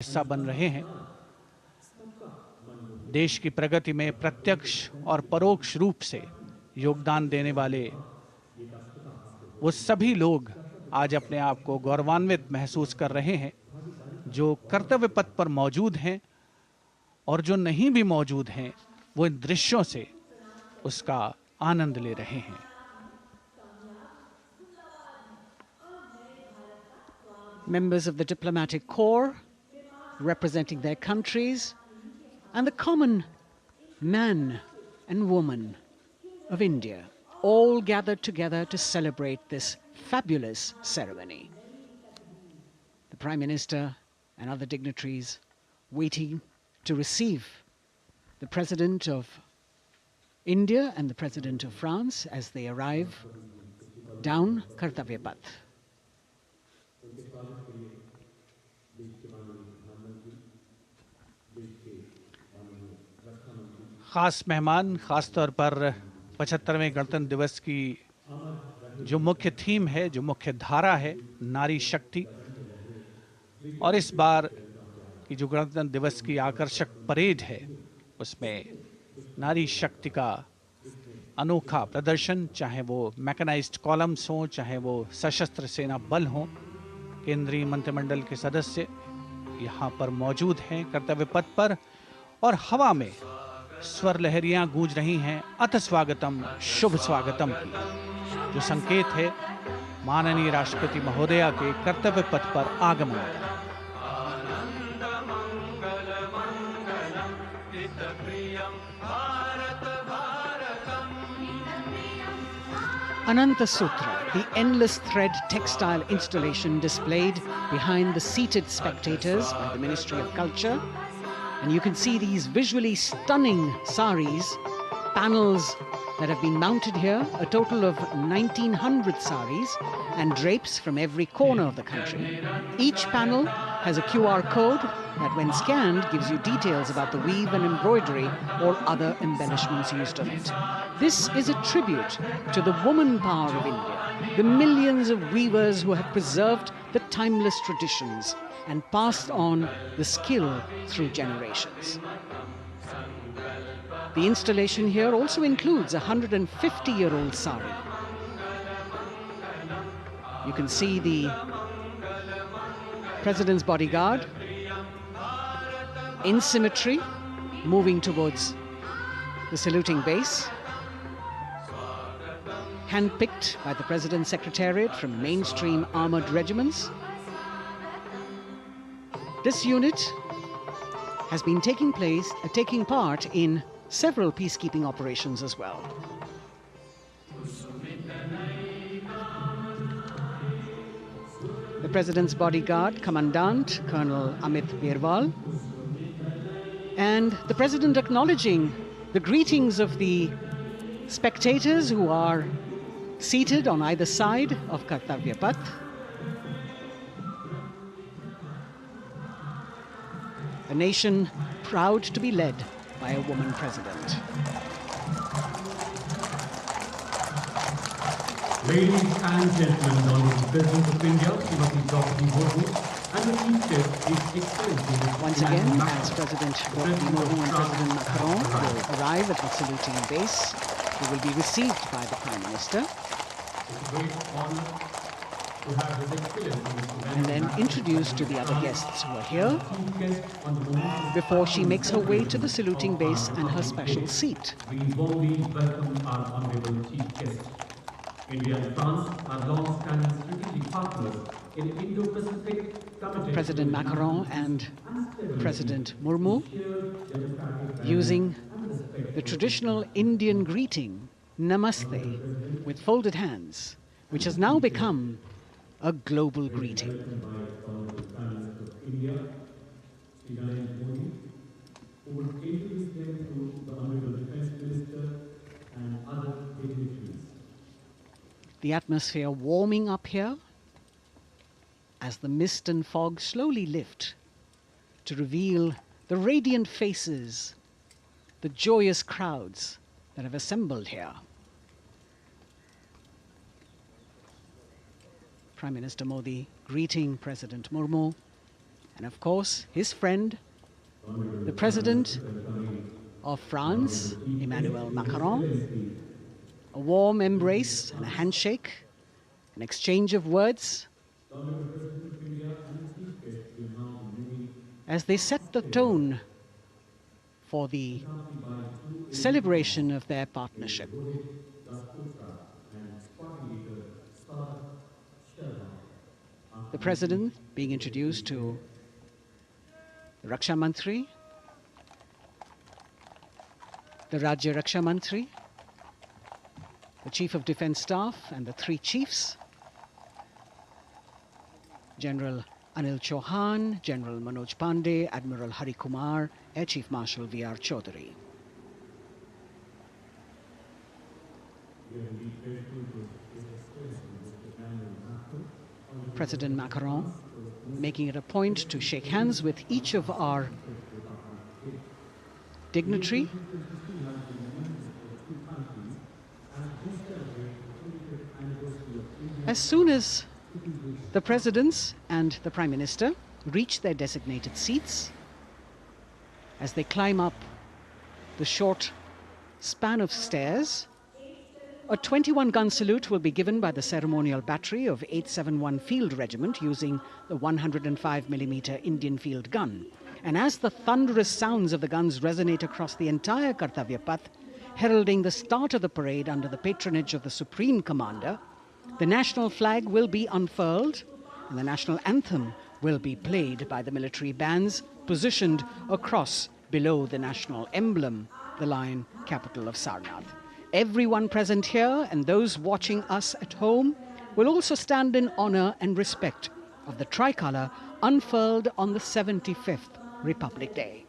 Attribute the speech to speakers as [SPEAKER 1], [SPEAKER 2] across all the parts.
[SPEAKER 1] हिस्सा बन रहे हैं। देश की प्रगति में प्रत्यक्ष और परोक्ष रूप से योगदान देने वाले वो सभी लोग आज अपने आप को गौरवान्वित महसूस कर रहे हैं, जो कर्तव्य पथ पर मौजूद हैं और जो नहीं भी मौजूद हैं, वो इन दृश्यों से उसका आनंद ले रहे हैं।
[SPEAKER 2] Members of the diplomatic corps representing their countries and the common man and woman of India all gathered together to celebrate this fabulous ceremony. The Prime Minister and other dignitaries waiting to receive the President of India and the President of France as they arrive down Kartavya Path.
[SPEAKER 1] खास मेहमान, खास तौर पर 75वें गणतंत्र दिवस की जो मुख्य थीम है, जो मुख्य धारा है, नारी शक्ति। और इस बार की जो गणतंत्र दिवस की आकर्षक परेड है, उसमें नारी शक्ति का अनोखा प्रदर्शन, चाहे वो मैकेनाइज्ड कॉलम्स हों, चाहे वो सशस्त्र सेना बल हों। केंद्रीय मंत्रिमंडल के सदस्य यहाँ पर मौजूद हैं कर्तव्य पथ पर, और हवा में स्वर लहरियां गूंज रही हैं अथ स्वागतम, शुभ स्वागतम की, जो संकेत है माननीय राष्ट्रपति महोदया के कर्तव्य पथ पर आगमन का।
[SPEAKER 2] Ananta Sutra, the endless thread textile installation displayed behind the seated spectators by the Ministry of Culture. And you can see these visually stunning saris, panels that have been mounted here, a total of 1900 saris and drapes from every corner of the country. Each panel has a QR code that when scanned gives you details about the weave and embroidery or other embellishments used on it. This is a tribute to the woman power of India, the millions of weavers who have preserved the timeless traditions and passed on the skill through generations. The installation here also includes a 150-year-old sari. You can see the President's bodyguard in symmetry moving towards the saluting base, handpicked by the President's Secretariat from mainstream armored regiments. This unit has been taking part in several peacekeeping operations as well. The President's bodyguard, Commandant Colonel Amit Birwal, and the President acknowledging the greetings of the spectators who are seated on either side of Kartavya Path. A nation proud to be led by a woman president.
[SPEAKER 3] Ladies and gentlemen, the Honourable President of India, Srimati Draupadi Murmu, and the Chief Guest, His Excellency.
[SPEAKER 2] Once again, as President Draupadi Murmu and President Macron will arrive at the saluting base, they will be received by the Prime Minister.
[SPEAKER 3] It's a great honour to have His Excellency
[SPEAKER 2] and then introduced to the other guests who are here before she makes her way to the saluting base and her special seat.
[SPEAKER 3] We warmly welcome our Honourable Chief Guest. India and France are long-standing strategic partners in Indo-Pacific Committee.
[SPEAKER 2] President Macron and President Murmu using the traditional Indian greeting, Namaste, with folded hands, which has now become a global greeting. The atmosphere warming up here as the mist and fog slowly lift to reveal the radiant faces, the joyous crowds that have assembled here. Prime Minister Modi greeting President Murmu and of course his friend, the President of France, Emmanuel Macron. A warm embrace and a handshake, an exchange of words as they set the tone for the celebration of their partnership. The President being introduced to the Raksha Mantri, the Rajya Raksha Mantri, the Chief of Defence Staff and the three chiefs, General Anil Chauhan, General Manoj Pandey, Admiral Hari Kumar, Air Chief Marshal V.R. Chaudhary. President Macron making it a point to shake hands with each of our dignitary. As soon as the presidents and the Prime Minister reach their designated seats, as they climb up the short span of stairs, a 21-gun salute will be given by the ceremonial battery of 871 Field Regiment using the 105mm Indian field gun. And as the thunderous sounds of the guns resonate across the entire Kartavya Path, heralding the start of the parade under the patronage of the Supreme Commander, the national flag will be unfurled and the national anthem will be played by the military bands positioned across below the national emblem, the lion capital of Sarnath. Everyone present here and those watching us at home will also stand in honor and respect of the tricolour unfurled on the 75th Republic Day.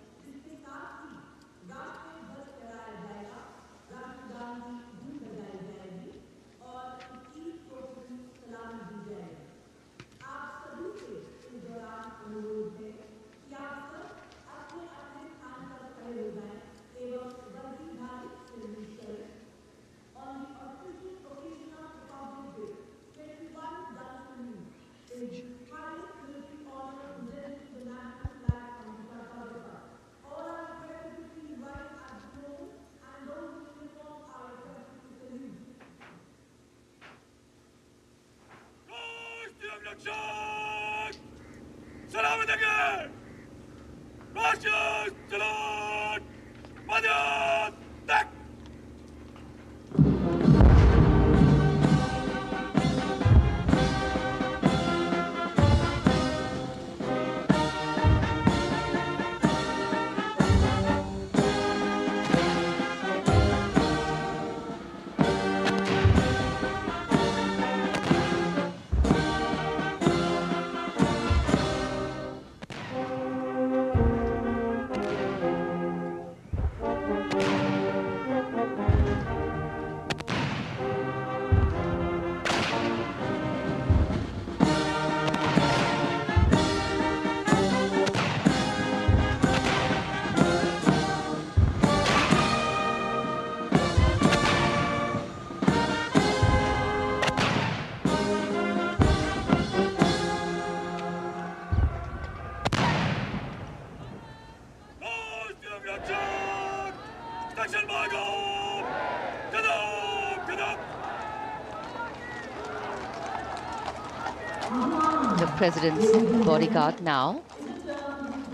[SPEAKER 4] The President's bodyguard now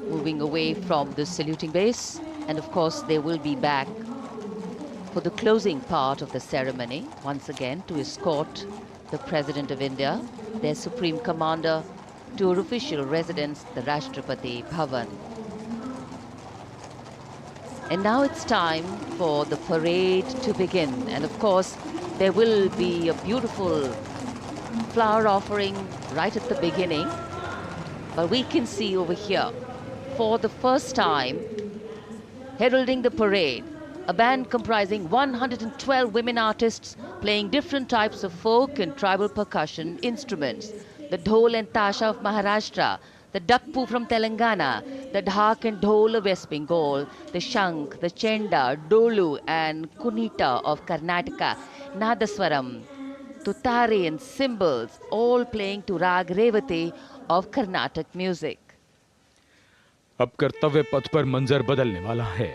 [SPEAKER 4] moving away from the saluting base, and of course they will be back for the closing part of the ceremony once again to escort the President of India, their Supreme Commander, to her official residence, the Rashtrapati Bhavan. And now it's time for the parade to begin, and of course there will be a beautiful flower offering right at the beginning. But we can see over here, for the first time, heralding the parade, a band comprising 112 women artists playing different types of folk and tribal percussion instruments. The dhol and tasha of Maharashtra, the dakpu from Telangana, the dhak and dhol of West Bengal, the shank, the chenda, dolu and kunita of Karnataka, nadaswaram, tutari and cymbals, all playing to Rag Revati of Carnatic music.
[SPEAKER 5] अब कर्तव्य पथ पर मंजर बदलने वाला है।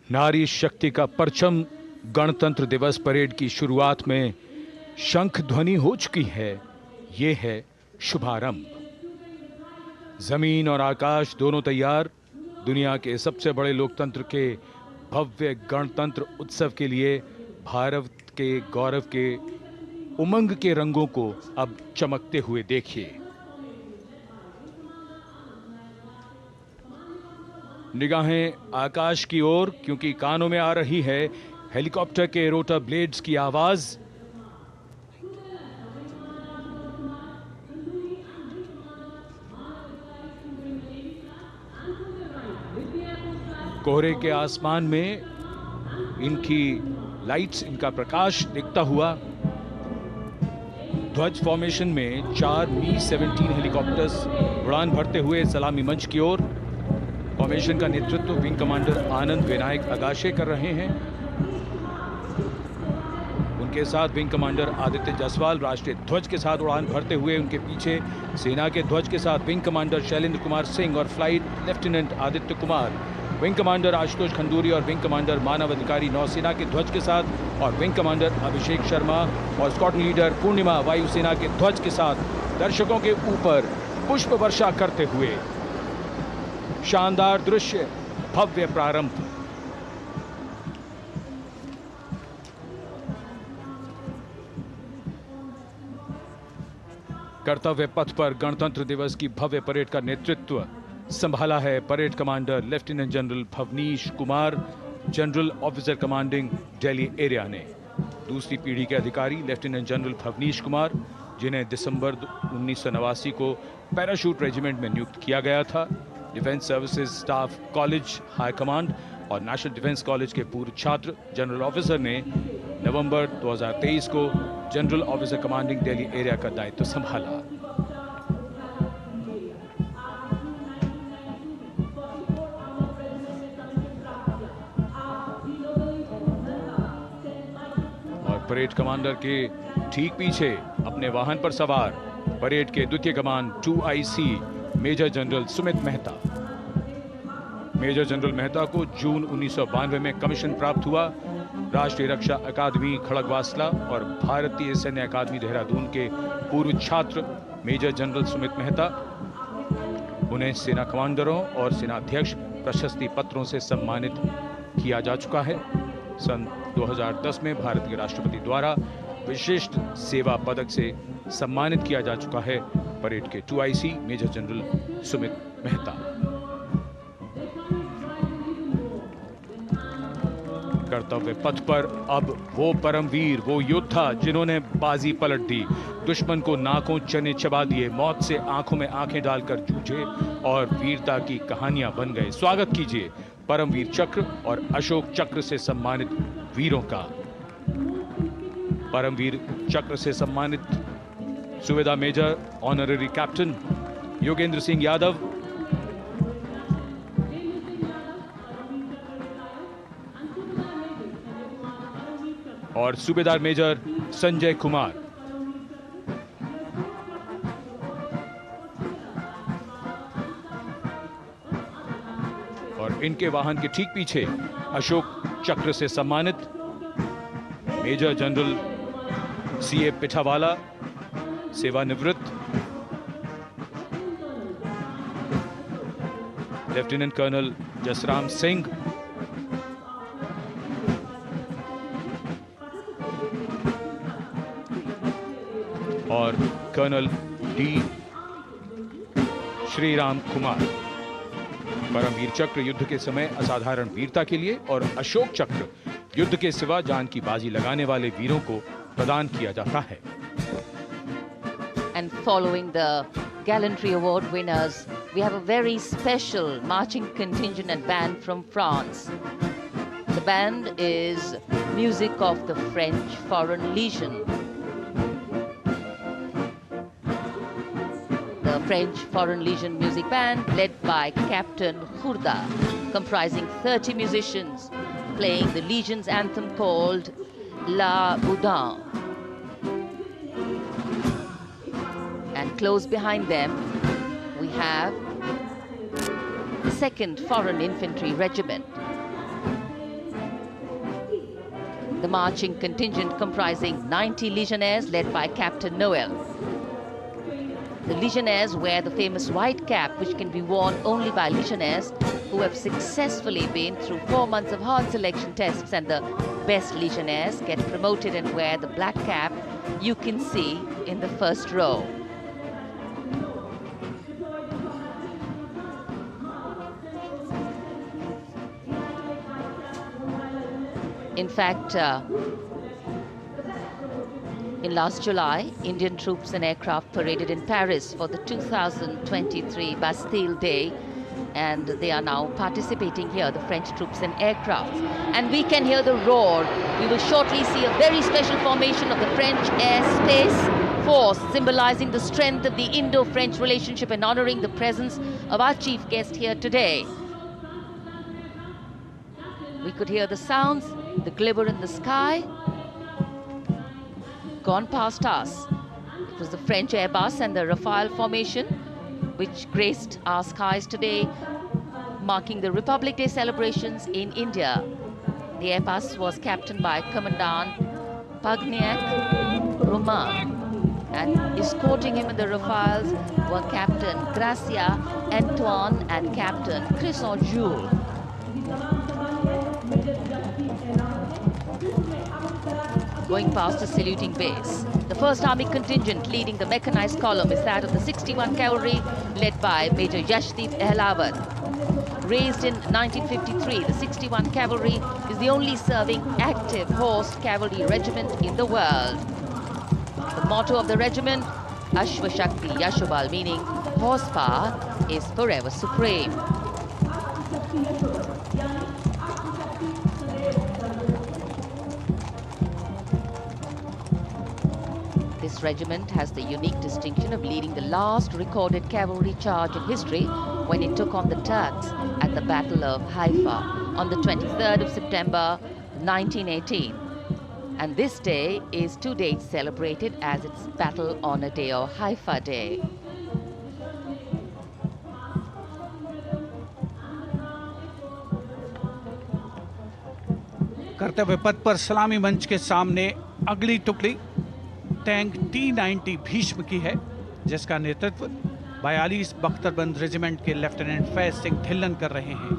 [SPEAKER 5] नारी शक्ति का परचम गणतंत्र दिवस परेड की शुरुआत में शंख ध्वनि हो चुकी है। ये है शुभारंभ। जमीन और आकाश दोनों तैयार। दुनिया के सबसे बड़े लोकतंत्र के भव्य गणतंत्र उत्सव के लिए भारत के गौरव के उमंग के रंगों को अब चमकते हुए देखिए। निगाहें आकाश की ओर, क्योंकि कानों में आ रही है हेलीकॉप्टर के रोटर ब्लेड्स की आवाज। कोहरे के आसमान में इनकी लाइट्स, इनका प्रकाश दिखता हुआ। ध्वज फॉर्मेशन में 4 मी-17 हेलीकॉप्टर्स उड़ान भरते हुए सलामी मंच की ओर। फॉर्मेशन का नेतृत्व विंग कमांडर आनंद विनायक अगाशे कर रहे हैं। उनके साथ विंग कमांडर आदित्य जायसवाल राष्ट्रीय ध्वज के साथ उड़ान भरते हुए। उनके पीछे सेना के ध्वज के साथ विंग कमांडर शैलेंद्र कुमार सिंह और flight lieutenant Aditya Kumar, wing commander Ashutosh Khanduri और विंग कमांडर मानव अधिकारी नौसेना के ध्वज के साथ, और विंग कमांडर अभिषेक शर्मा और स्क्वाड्रन लीडर पूर्णिमा वायुसेना के ध्वज के साथ दर्शकों के ऊपर पुष्प वर्षा करते हुए। शानदार दृश्य, भव्य प्रारंभ। कर्तव्य पथ पर गणतंत्र दिवस की भव्य परेड का नेतृत्व संभाला है parade commander lieutenant general Bhavnish Kumar, general officer commanding Delhi area ने। दूसरी पीढ़ी के अधिकारी लेफ्टिनेंट जनरल भवनीश कुमार, जिन्हें दिसंबर 1989 को पैराशूट रेजिमेंट में नियुक्त किया गया था। Defence services staff college high command और नेशनल डिफेंस कॉलेज के पूर्व छात्र जनरल ऑफिसर ने नवंबर 2023 को general officer commanding Delhi area का दायित्व संभाला। और परेड कमांडर के ठीक पीछे अपने वाहन पर सवार परेड के द्वितीय कमान 2IC major general Sumit Mehta. Major general Mehta को जून 1992 में कमीशन प्राप्त हुआ। राष्ट्रीय रक्षा अकादमी खड़गवासला और भारतीय सैन्य अकादमी देहरादून के पूर्व छात्र मेजर जनरल सुमित मेहता, उन्हें सेना कमांडरों और सेनाध्यक्ष प्रशस्ति पत्रों से सम्मानित किया जा चुका है। सन 2010 में भारत के राष्ट्रपति द्वारा विशिष्ट सेवा पदक से सम्मानित किया जा चुका है परेड के 2IC major general Sumit Mehta. कर्तव्य पथ पर अब वो परमवीर, वो योद्धा जिन्होंने बाजी पलट दी, दुश्मन को नाकों चने चबा दिए, मौत से आंखों में आंखें डालकर जूझे और वीरता की कहानियां बन गए। स्वागत कीजिए परमवीर चक्र और अशोक चक्र से सम्मानित वीरों का। परमवीर चक्र से सम्मानित सुवेदा major honorary captain Yogendra Singh Yadav, और सूबेदार मेजर संजय कुमार। और इनके वाहन के ठीक पीछे अशोक चक्र से सम्मानित मेजर जनरल CA पिठावाला, सेवानिवृत्त, लेफ्टिनेंट कर्नल जसराम सिंह, और कर्नल D श्रीराम कुमार। परमवीर चक्र युद्ध के समय असाधारण वीरता के लिए और अशोक चक्र युद्ध के सिवा जान की बाजी लगाने वाले वीरों को प्रदान किया जाता है।
[SPEAKER 4] And following the gallantry award winners, we have a very special marching contingent and band from France. The band is music of the French Foreign Legion. The French Foreign Legion music band led by Captain Khurda, comprising 30 musicians playing the Legion's anthem called La Boudin. And close behind them, we have the 2nd Foreign Infantry Regiment. The marching contingent comprising 90 Legionnaires led by Captain Noel. The Legionnaires wear the famous white cap, which can be worn only by Legionnaires who have successfully been through 4 months of hard selection tests, and the best Legionnaires get promoted and wear the black cap you can see in the first row. In fact, in last July, Indian troops and aircraft paraded in Paris for the 2023 Bastille Day, and they are now participating here, the French troops and aircraft. And we can hear the roar. We will shortly see a very special formation of the French Air Space Force, symbolizing the strength of the Indo-French relationship and honoring the presence of our chief guest here today. We could hear the sounds, the glimmer in the sky, gone past us. It was the French Airbus and the Rafale formation which graced our skies today, marking the Republic Day celebrations in India. The Airbus was captained by Commandant Pagniak Roman, and escorting him in the Rafales were Captain Gracia Antoine and Captain Crisson Jules. Going past the saluting base, the 1st Army contingent leading the mechanized column is that of the 61 Cavalry, led by Major Yashdeep Ehlawan. Raised in 1953, the 61 Cavalry is the only serving active horsed cavalry regiment in the world. The motto of the regiment, Ashwa Shakti Yashobal, meaning horsepower is forever supreme. This regiment has the unique distinction of leading the last recorded cavalry charge in history when it took on the Turks at the Battle of Haifa on the 23rd of September 1918. And this day is to date celebrated as its Battle Honor Day or Haifa Day.
[SPEAKER 1] कर्तव्य पथ पर सलामी मंच के सामने अगली टुकड़ी tank T-90 Bhishma की है, जिसका नेतृत्व 42 बख्तरबंद रेजिमेंट के लेफ्टिनेंट फैज सिंह धिल्लन कर रहे हैं।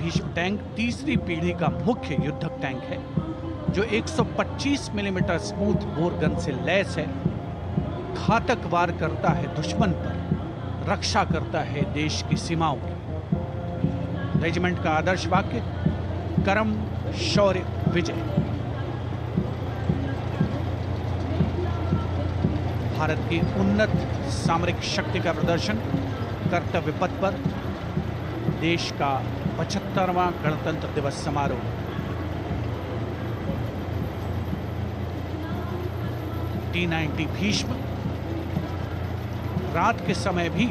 [SPEAKER 1] भीष्म टैंक तीसरी पीढ़ी का मुख्य युद्धक टैंक है, जो 125 मिलीमीटर स्मूथ बोर गन से लैस है, घातक वार करता है दुश्मन पर, रक्षा करता है देश की सीमाओं की। रेजिमेंट का आदर्श वाक्य कर्म शौर्य विजय। भारत की उन्नत सामरिक शक्ति का प्रदर्शन कर्तव्य पथ पर देश का 75वां गणतंत्र दिवस समारोह। T-90 भीष्म रात के समय भी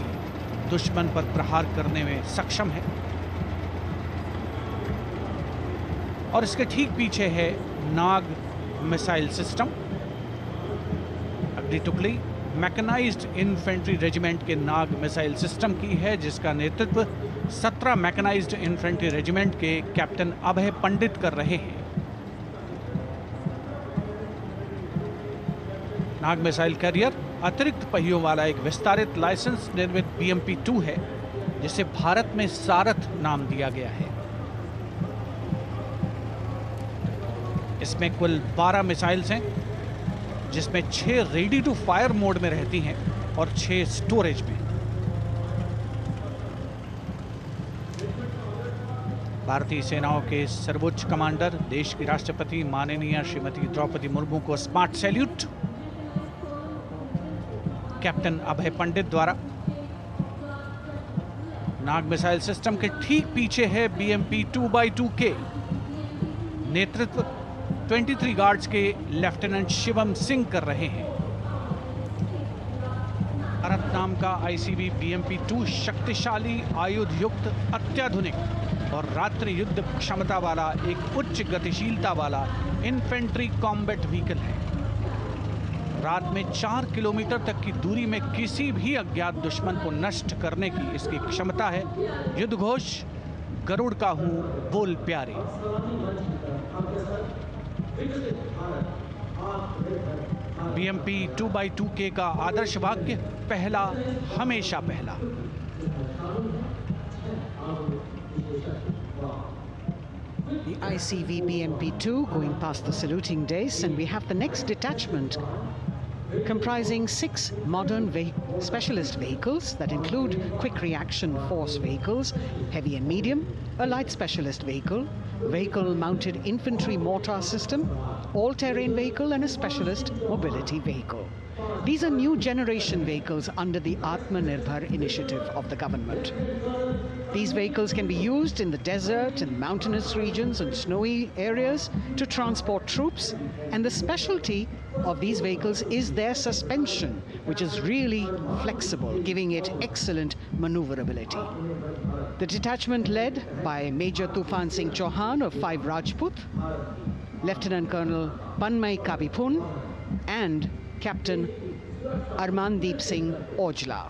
[SPEAKER 1] दुश्मन पर प्रहार करने में सक्षम है और इसके ठीक पीछे है नाग मिसाइल सिस्टम। अगली टुकड़ी मैकेनाइज्ड इन्फेंट्री रेजिमेंट के नाग मिसाइल सिस्टम की है, जिसका नेतृत्व 17 मैकेनाइज्ड इन्फेंट्री रेजिमेंट के कैप्टन अभय पंडित कर रहे हैं। नाग मिसाइल कैरियर अतिरिक्त पहियों वाला एक विस्तारित लाइसेंस निर्मित BMP-2 है, जिसे भारत में सारथ नाम दिया गया है। इसमें कुल 12 मिसाइल्स हैं, जिसमें 6 रेडी टू फायर मोड में रहती हैं और 6 स्टोरेज में। भारतीय सेनाओं के सर्वोच्च कमांडर देश की राष्ट्रपति माननीय श्रीमती द्रौपदी मुर्मू को स्मार्ट सैल्यूट कैप्टन अभय पंडित द्वारा। नाग मिसाइल सिस्टम के ठीक पीछे है BMP-2x2K। नेतृत्व 23 गार्ड्स के लेफ्टिनेंट शिवम सिंह कर रहे हैं। भारत नाम का ICV BMP-2 शक्तिशाली आयुध युक्त अत्याधुनिक और रात्रि युद्ध क्षमता वाला एक उच्च गतिशीलता वाला इन्फेंट्री कॉम्बैट व्हीकल है। रात में 4 किलोमीटर तक की दूरी में किसी भी अज्ञात दुश्मन को नष्ट करने की इसकी क्षमता है। युद्ध घोष गरुड़ का हूं बोल प्यारे। BMP-2x2K का आदर्श वाक्य पहला हमेशा पहला।
[SPEAKER 2] The ICV BMP-2 going past the saluting days, and we have the next detachment comprising 6 modern specialist vehicles that include quick reaction force vehicles, heavy and medium, a light specialist vehicle, vehicle-mounted infantry mortar system, all-terrain vehicle, and a specialist mobility vehicle. These are new generation vehicles under the Atmanirbhar initiative of the government. These vehicles can be used in the desert and mountainous regions and snowy areas to transport troops, and the specialty of these vehicles is their suspension, which is really flexible, giving it excellent maneuverability. The detachment led by Major Tufan Singh Chauhan of 5 Rajput, Lieutenant Colonel Panmay Kabipun, and Captain Armandeep Singh Ojla.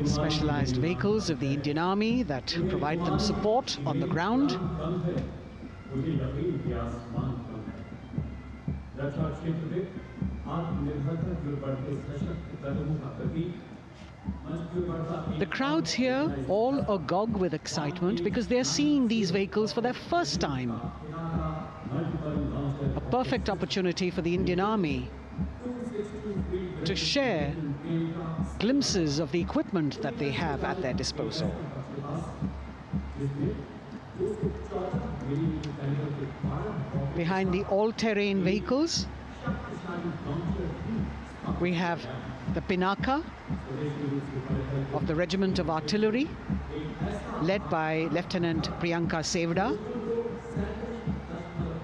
[SPEAKER 2] Specialized vehicles of the Indian Army that provide them support on the ground. The crowds here all agog with excitement because they're seeing these vehicles for their first time. A perfect opportunity for the Indian Army to share glimpses of the equipment that they have at their disposal. Behind the all-terrain vehicles, we have the Pinaka of the Regiment of Artillery, led by Lieutenant Priyanka Sevda.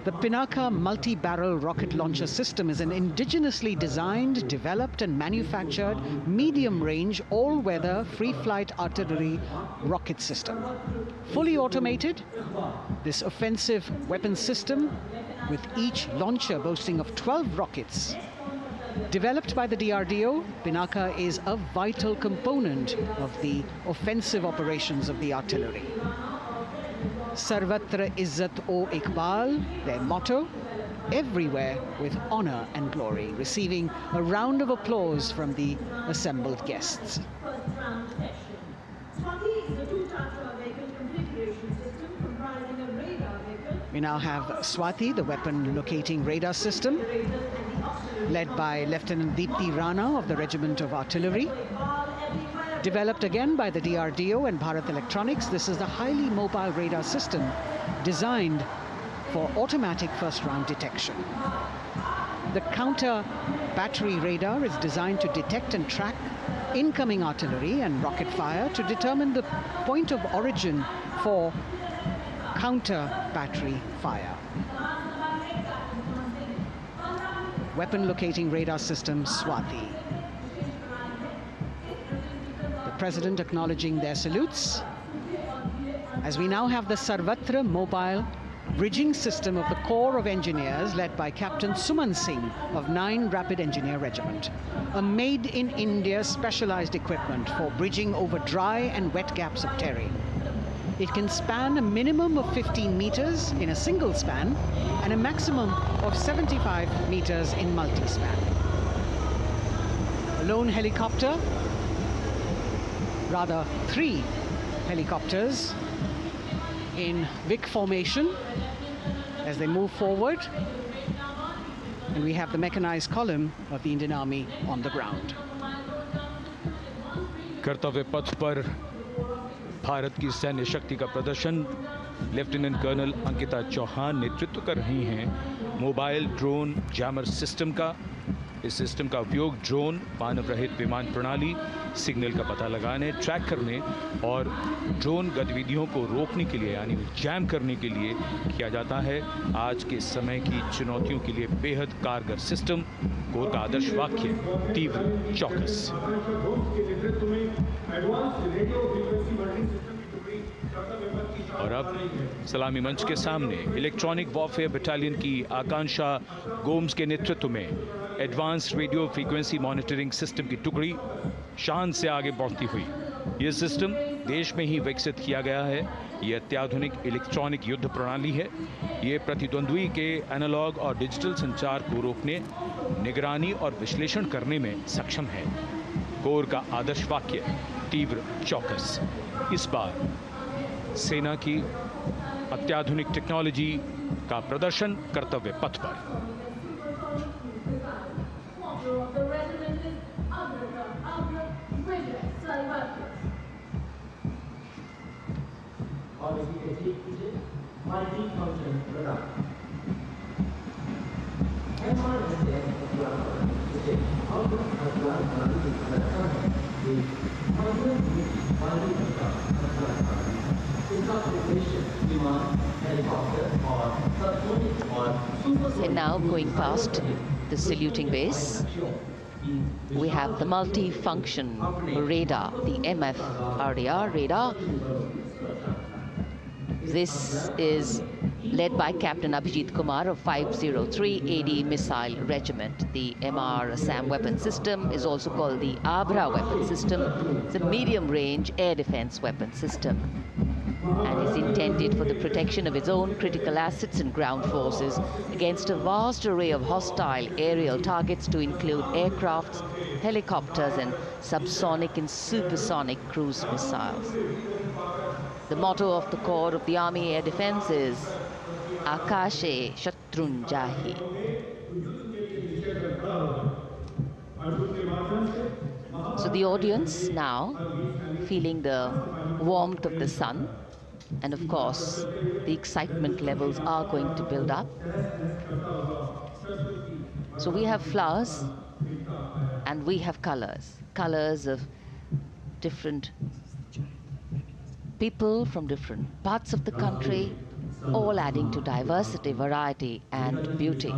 [SPEAKER 2] The Pinaka multi-barrel rocket launcher system is an indigenously designed, developed and manufactured medium-range, all-weather, free-flight artillery rocket system. Fully automated, this offensive weapon system, with each launcher boasting of 12 rockets, developed by the DRDO, Pinaka is a vital component of the offensive operations of the artillery. Sarvatra Izzat o Iqbal, their motto, everywhere with honor and glory, receiving a round of applause from the assembled guests. We now have Swati, the weapon locating radar system, led by Lieutenant Deepthi Rana of the Regiment of Artillery. Developed again by the DRDO and Bharat Electronics, this is the highly mobile radar system designed for automatic first-round detection. The counter battery radar is designed to detect and track incoming artillery and rocket fire to determine the point of origin for counter battery fire. Weapon locating radar system Swati. President acknowledging their salutes, as we now have the Sarvatra mobile bridging system of the Corps of Engineers, led by Captain Suman Singh of 9 Rapid Engineer Regiment, a made-in-India specialized equipment for bridging over dry and wet gaps of terrain. It can span a minimum of 15 meters in a single span and a maximum of 75 meters in multi-span. A lone helicopter, rather 3 helicopters in Vic formation as they move forward, and we have the mechanized column of the Indian Army on the ground.
[SPEAKER 5] कर्तव्य पथ पर भारत की सैन्य शक्ति का प्रदर्शन lieutenant colonel Ankita Chauhan नेतृत्व कर रही हैं मोबाइल ड्रोन जैमर सिस्टम का। इस सिस्टम का उपयोग ड्रोन, मानव रहित विमान प्रणाली, सिग्नल का पता लगाने, ट्रैक करने और ड्रोन गतिविधियों को रोकने के लिए यानी जैम करने के लिए किया जाता है। आज के समय की चुनौतियों के लिए बेहद कारगर सिस्टम। कोर का आदर्श वाक्य तीव्र चौकस। और अब सलामी मंच के सामने इलेक्ट्रॉनिक वॉरफेयर बटालियन की आकांक्षा गोम्स के नेतृत्व में advance radio frequency monitoring system की टुकड़ी शान से आगे बढ़ती हुई। यह सिस्टम देश में ही विकसित किया गया है। यह अत्याधुनिक इलेक्ट्रॉनिक युद्ध प्रणाली है। यह प्रतिद्वंद्वी के एनालॉग और डिजिटल संचार को रोकने, निगरानी और विश्लेषण करने में सक्षम है। कोर का आदर्श वाक्य तीव्र चौकस। इस बार सेना की अत्याधुनिक टेक्नोलॉजी का प्रदर्शन कर्तव्य पथ पर।
[SPEAKER 4] And now going past the saluting base, we have the multi-function radar, the MFRDR radar. This is led by Captain Abhijit Kumar of 503 AD Missile Regiment. The MR SAM weapon system is also called the Abra weapon system. It's a medium-range air defense weapon system and is intended for the protection of its own critical assets and ground forces against a vast array of hostile aerial targets to include aircrafts, helicopters and subsonic and supersonic cruise missiles. The motto of the Corps of the Army Air Defense is Akashe Shatrun Jahi. So the audience now feeling the warmth of the sun And of course, the excitement levels are going to build up. So we have flowers and we have colors of different people from different parts of the country, all adding to diversity, variety, and beauty.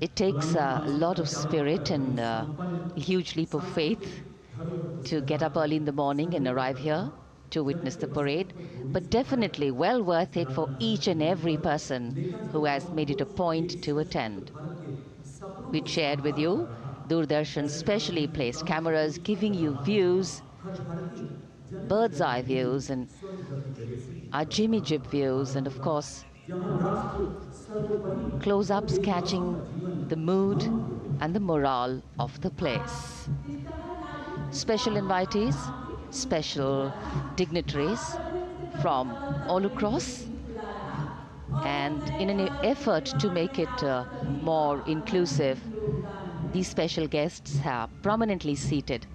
[SPEAKER 4] It takes a lot of spirit and a huge leap of faith to get up early in the morning and arrive here to witness the parade, but definitely well worth it for each and every person who has made it a point to attend. We shared with you Doordarshan's specially placed cameras giving you views, bird's eye views, and our Jimmy Jib views, and of course, close-ups catching the mood and the morale of the place. Special invitees, special dignitaries from all across, and in an effort to make it more inclusive, these special guests are prominently seated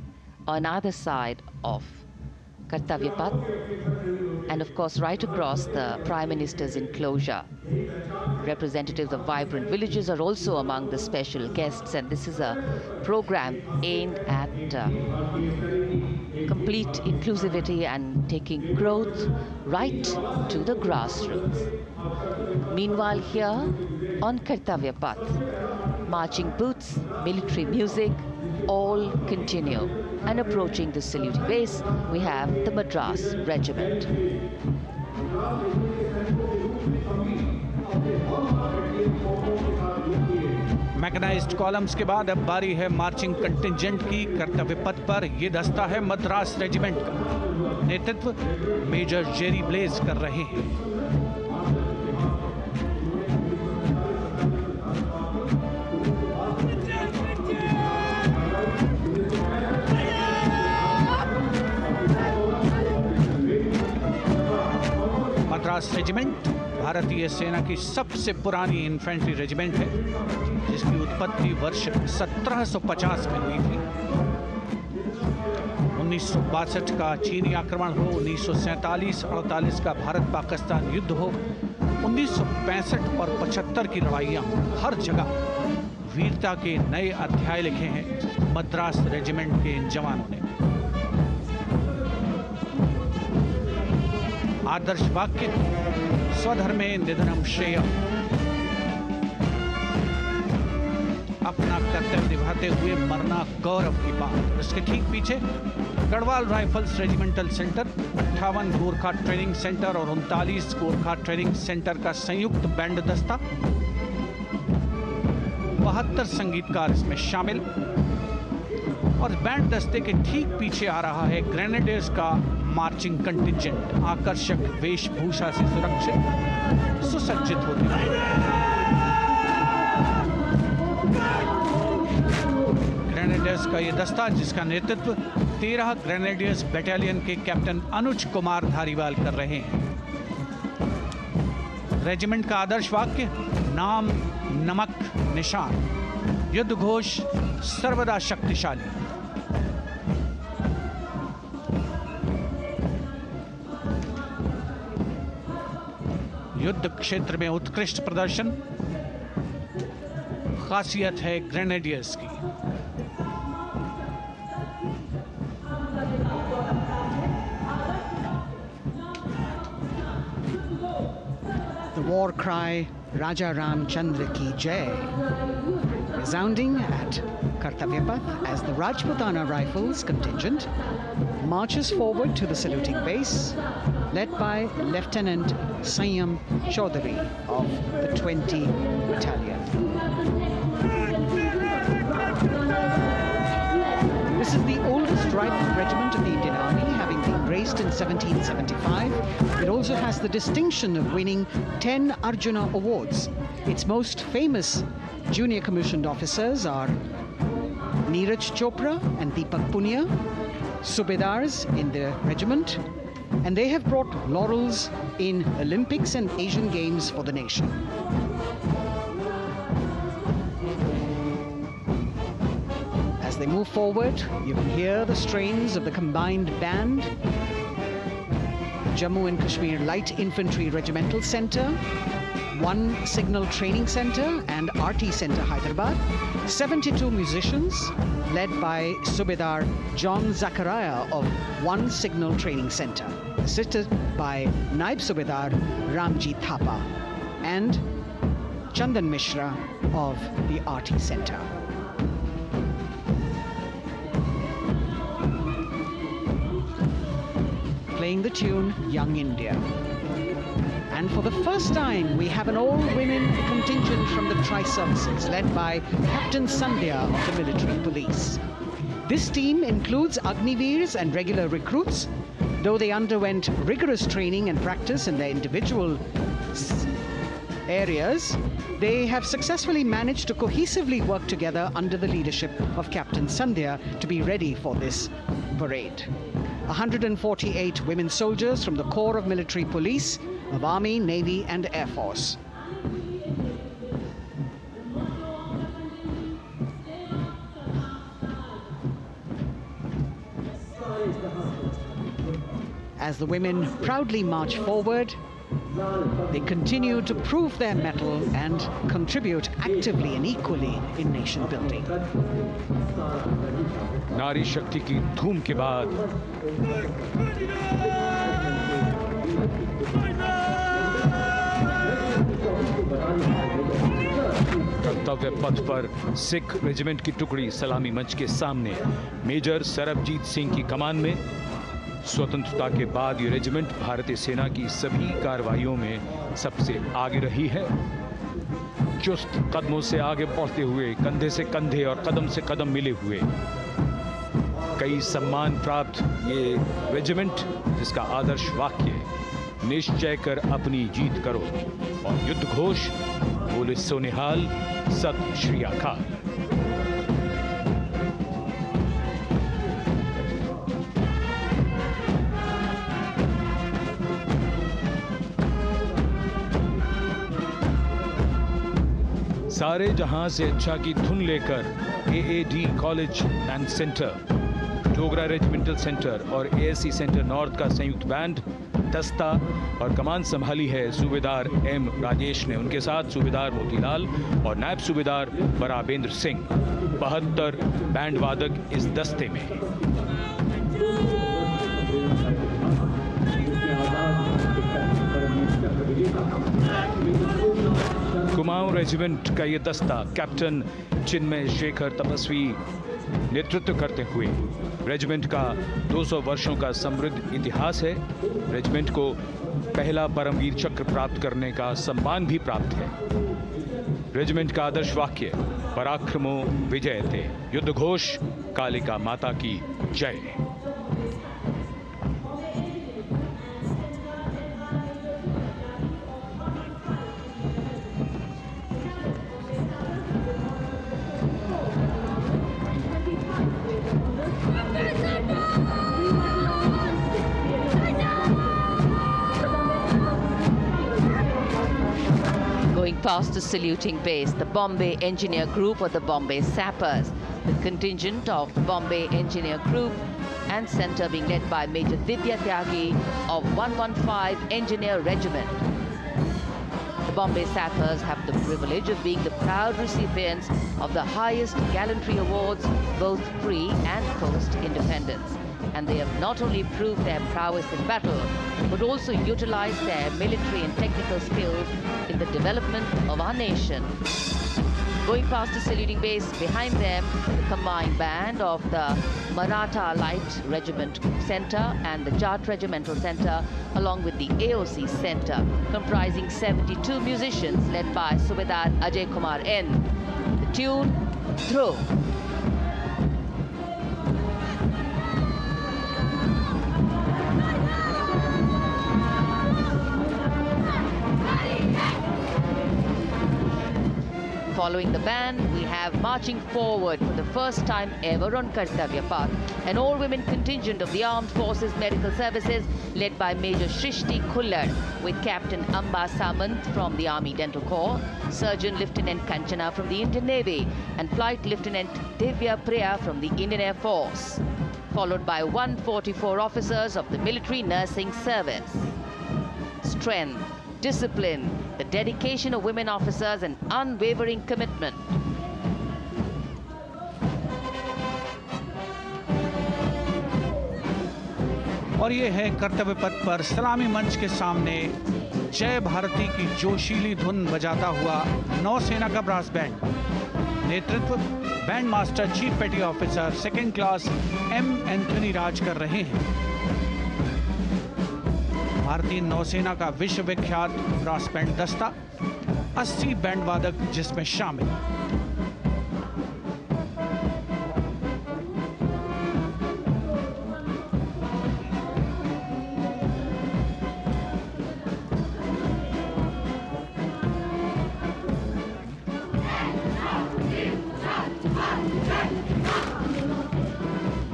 [SPEAKER 4] on either side of Kartavya Path, and of course right across the Prime Minister's enclosure. Representatives of vibrant villages are also among the special guests, and this is a program aimed at complete inclusivity and taking growth right to the grassroots. Meanwhile, here on Kartavya Path, marching boots, military music, all continue. And approaching the saluting base, we have the Madras Regiment.
[SPEAKER 1] Mechanized columns के बाद अब बारी है marching contingent की। कर्तव्य पथ पर ये दस्ता है मद्रास रेजिमेंट का। नेतृत्व मेजर जेरी ब्लेज कर रहे हैं। मद्रास रेजिमेंट भारतीय सेना की सबसे पुरानी इन्फेंट्री रेजिमेंट है, जिसकी उत्पत्ति वर्ष 1750 में हुई थी। 1962 का चीनी आक्रमण हो, 1947-48 का भारत पाकिस्तान युद्ध हो, 1965 और 75 की लड़ाइयाँ हो, हर जगह वीरता के नए अध्याय लिखे हैं मद्रास रेजिमेंट के इन जवानों ने। आदर्श वाक्य स्वधर्मे निधनम श्रेय। अपना कर्तव्य निभाते हुए मरना गौरव की बात। इसके ठीक पीछे Garhwal rifles regimental centre, 58 Gorkha training centre और 39 गोरखा ट्रेनिंग सेंटर का संयुक्त बैंड दस्ता। 72 संगीतकार इसमें शामिल। और बैंड दस्ते के ठीक पीछे आ रहा है ग्रेनेडियर्स का मार्चिंग कंटिंजेंट, आकर्षक वेशभूषा से सुरक्षित सुसज्जित होते हुए। ग्रेनेडियर्स का ये दस्ता, जिसका नेतृत्व 13 ग्रेनेडियर्स बटालियन के कैप्टन अनुज कुमार धारीवाल कर रहे हैं। रेजिमेंट का आदर्श वाक्य नाम नमक निशान, युद्ध घोष सर्वदा शक्तिशाली। युद्ध क्षेत्र में उत्कृष्ट प्रदर्शन खासियत है ग्रेनेडियर्स की।
[SPEAKER 2] The war cry Raja Ramchandra ki Jai resounding at Kartavya Path as the Rajputana Rifles contingent marches forward to the saluting base, led by Lieutenant Sanyam Chaudhary of the 20 Battalion. This is the oldest rifle regiment of the Indian Army, having been raised in 1775. It also has the distinction of winning 10 Arjuna Awards. Its most famous junior commissioned officers are Neeraj Chopra and Deepak Punia, Subedars in the regiment, and they have brought laurels in Olympics and Asian Games for the nation. As they they move forward, you can hear the strains of the combined band. Jammu and Kashmir Light Infantry Regimental Centre, 1 Signal Training Centre and RT Centre Hyderabad, 72 musicians led by Subedar John Zachariah of 1 Signal Training Centre, assisted by Naib Subedar Ramji Thapa and Chandan Mishra of the RT Centre. Playing the tune Young India. And for the first time, we have an all-women contingent from the Tri-Services, led by Captain Sandhya of the Military Police. This team includes Agniveers and regular recruits. Though they underwent rigorous training and practice in their individual areas, they have successfully managed to cohesively work together under the leadership of Captain Sandhya to be ready for this parade. 148 women soldiers from the Corps of Military Police of Army, Navy and Air Force. As the women proudly march forward, they continue to prove their mettle and contribute actively and equally in nation building.
[SPEAKER 5] नारी शक्ति की धूम के बाद कर्तव्य पथ पर Sikh regiment की टुकड़ी सलामी मंच के सामने मेजर सरबजीत सिंह की कमान में। स्वतंत्रता के बाद ये रेजिमेंट भारतीय सेना की सभी कार्रवाइयों में सबसे आगे रही है। चुस्त कदमों से आगे बढ़ते हुए, कंधे से कंधे और कदम से कदम मिले हुए, कई सम्मान प्राप्त ये रेजिमेंट, जिसका आदर्श वाक्य निश्चय कर अपनी जीत करो और युद्ध घोष बोले सोनिहाल सत श्री अकाल। सारे जहां से अच्छा की धुन लेकर AAD college and centre, Dogra regimental centre और एएससी सेंटर नॉर्थ का संयुक्त बैंड, दस्ता और कमान संभाली है सूबेदार एम राजेश ने। उनके साथ सूबेदार मोतीलाल और नायब सूबेदार बराबेंद्र सिंह। 72 बैंड वादक इस दस्ते में हैं। कुमाऊं रेजिमेंट का ये दस्ता कैप्टन चिन्मय शेखर तपस्वी नेतृत्व करते हुए, रेजिमेंट का 200 वर्षों का समृद्ध इतिहास है। रेजिमेंट को पहला परमवीर चक्र प्राप्त करने का सम्मान भी प्राप्त है। रेजिमेंट का आदर्श वाक्य पराक्रमो विजयते, युद्ध घोष कालिका माता की जय।
[SPEAKER 4] Past the saluting base, the Bombay Engineer Group or the Bombay Sappers, the contingent of the Bombay Engineer Group and Centre being led by Major Divya Tyagi of 115 Engineer Regiment. The Bombay Sappers have the privilege of being the proud recipients of the highest gallantry awards, both pre and post independence. And they have not only proved their prowess in battle, but also utilized their military and technical skills in the development of our nation. Going past the saluting base, behind them, the combined band of the Maratha Light Regiment Centre and the Jat Regimental Centre, along with the AOC Centre, comprising 72 musicians led by Subedar Ajay Kumar N. The tune, Throw. Following the band, we have marching forward for the first time ever on Kartavya Path, an all-women contingent of the Armed Forces Medical Services led by Major Shrishti Khullar with Captain Amba Samant from the Army Dental Corps, Surgeon Lieutenant Kanchana from the Indian Navy, and Flight Lieutenant Divya Priya from the Indian Air Force, followed by 144 officers of the Military Nursing Service. Strength, discipline, the dedication of women officers and unwavering commitment.
[SPEAKER 1] और ये है कर्तव्य पथ पर सलामी मंच के सामने जय भारती की जोशीली धुन बजाता हुआ नौसेना का ब्रास बैंड। नेतृत्व band master chief petty officer second class M Anthony Raj कर रहे हैं। भारतीय नौसेना का विश्व विख्यात ब्रास बैंड दस्ता 80 बैंड वादक जिसमें शामिल।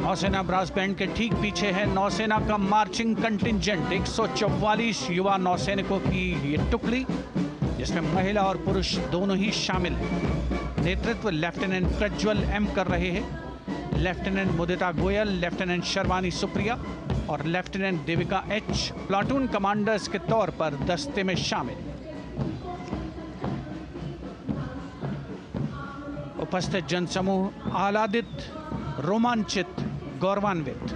[SPEAKER 1] नौसेना ब्रास बैंड के ठीक पीछे है नौसेना का मार्चिंग कंटिंजेंट 144 युवा नौसैनिकों की ये टुकड़ी, जिसमें महिला और पुरुष दोनों ही शामिल हैं। नेतृत्व लेफ्टिनेंट प्रज्वल एम कर रहे हैं। लेफ्टिनेंट मुदिता गोयल, लेफ्टिनेंट शर्वानी सुप्रिया और lieutenant Devika H platoon commanders के तौर पर दस्ते में शामिल। उपस्थित जनसमूह आह्लादित, रोमांचित, गौरवान्वित।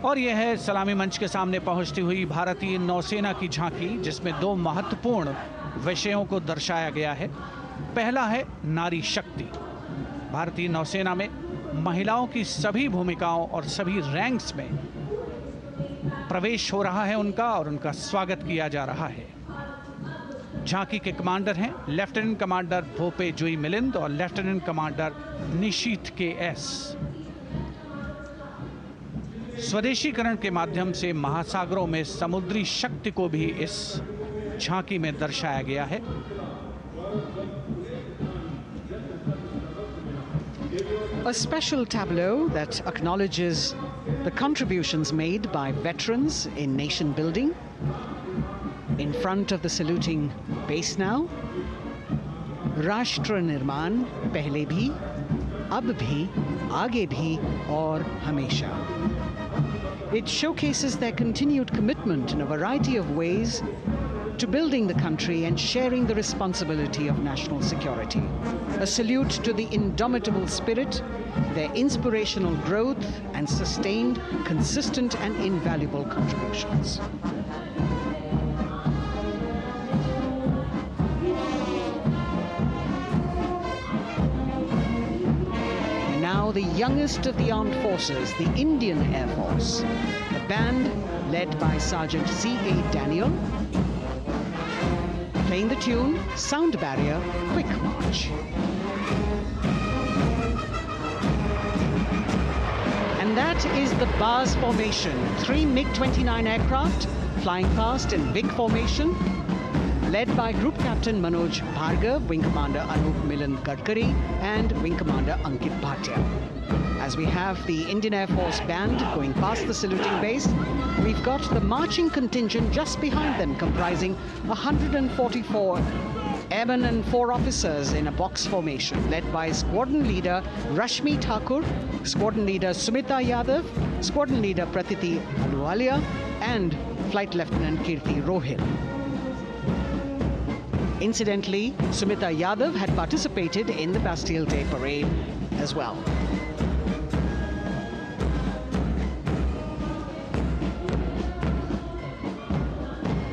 [SPEAKER 1] और यह है सलामी मंच के सामने पहुंचती हुई भारतीय नौसेना की झांकी, जिसमें दो महत्वपूर्ण विषयों को दर्शाया गया है। पहला है नारी शक्ति। भारतीय नौसेना में महिलाओं की सभी भूमिकाओं और सभी रैंक्स में प्रवेश हो रहा है उनका, और उनका स्वागत किया जा रहा है। झांकी के कमांडर हैं लेफ्टिनेंट कमांडर भोपे जुई मिलिंद और लेफ्टिनेंट कमांडर निशीथ के एस। स्वदेशीकरण के माध्यम से महासागरों में समुद्री शक्ति को भी इस झांकी में दर्शाया गया है।
[SPEAKER 2] A special tableau that acknowledges the contributions made by veterans in nation building. In front of the saluting base now, Rashtra Nirman pehle bhi, ab bhi, aage bhi aur hamesha. It showcases their continued commitment in a variety of ways to building the country and sharing the responsibility of national security. A salute to the indomitable spirit, their inspirational growth and sustained, consistent and invaluable contributions. Now the youngest of the armed forces, the Indian Air Force, the band led by Sergeant C.A. Daniel, playing the tune Sound Barrier Quick March. And that is the bars formation, 3 MiG-29 aircraft flying past in big formation, led by Group Captain Manoj Bhargav, Wing Commander Anup Milan Gadkari, and Wing Commander Ankit Bhatia. As we have the Indian Air Force band going past the saluting base, we've got the marching contingent just behind them, comprising 144 airmen and 4 officers in a box formation, led by Squadron Leader Rashmi Thakur, Squadron Leader Sumita Yadav, Squadron Leader Pratiti Aluwalia, and Flight Lieutenant Kirti Rohil. Incidentally, Sumita Yadav had participated in the Bastille Day parade as well.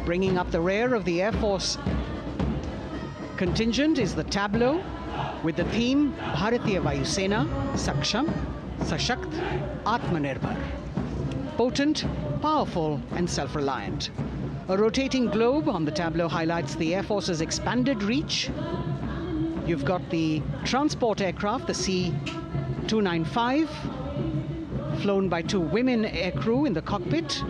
[SPEAKER 2] Bringing up the rear of the Air Force contingent is the tableau with the theme Bharatiya Vayu Sena, Saksham, Sashakt, Atmanirbhar. Potent, powerful and self-reliant. A rotating globe on the tableau highlights the Air Force's expanded reach. You've got the transport aircraft, the C-295, flown by 2 women aircrew in the cockpit.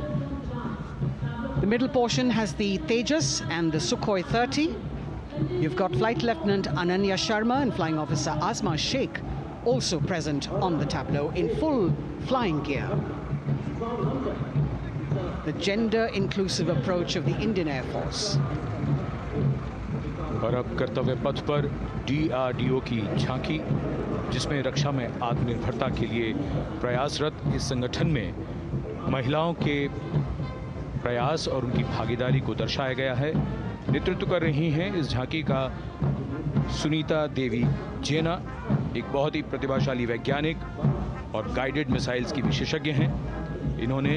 [SPEAKER 2] The middle portion has the Tejas and the Sukhoi 30. You've got Flight Lieutenant Ananya Sharma and Flying Officer Asma Sheikh also present on the tableau in full flying gear. The gender-inclusive approach of the Indian Air Force.
[SPEAKER 5] और अब कर्तव्य पथ पर DRDO की झांकी, जिसमें रक्षा में आत्मनिर्भरता के लिए प्रयासरत इस संगठन में महिलाओं के प्रयास और उनकी भागीदारी को दर्शाया गया है। नेतृत्व कर रही हैं इस झांकी का सुनीता देवी जेना, एक बहुत ही प्रतिभाशाली वैज्ञानिक और गाइडेड मिसाइल्स की विशेषज्ञ हैं। इन्होंने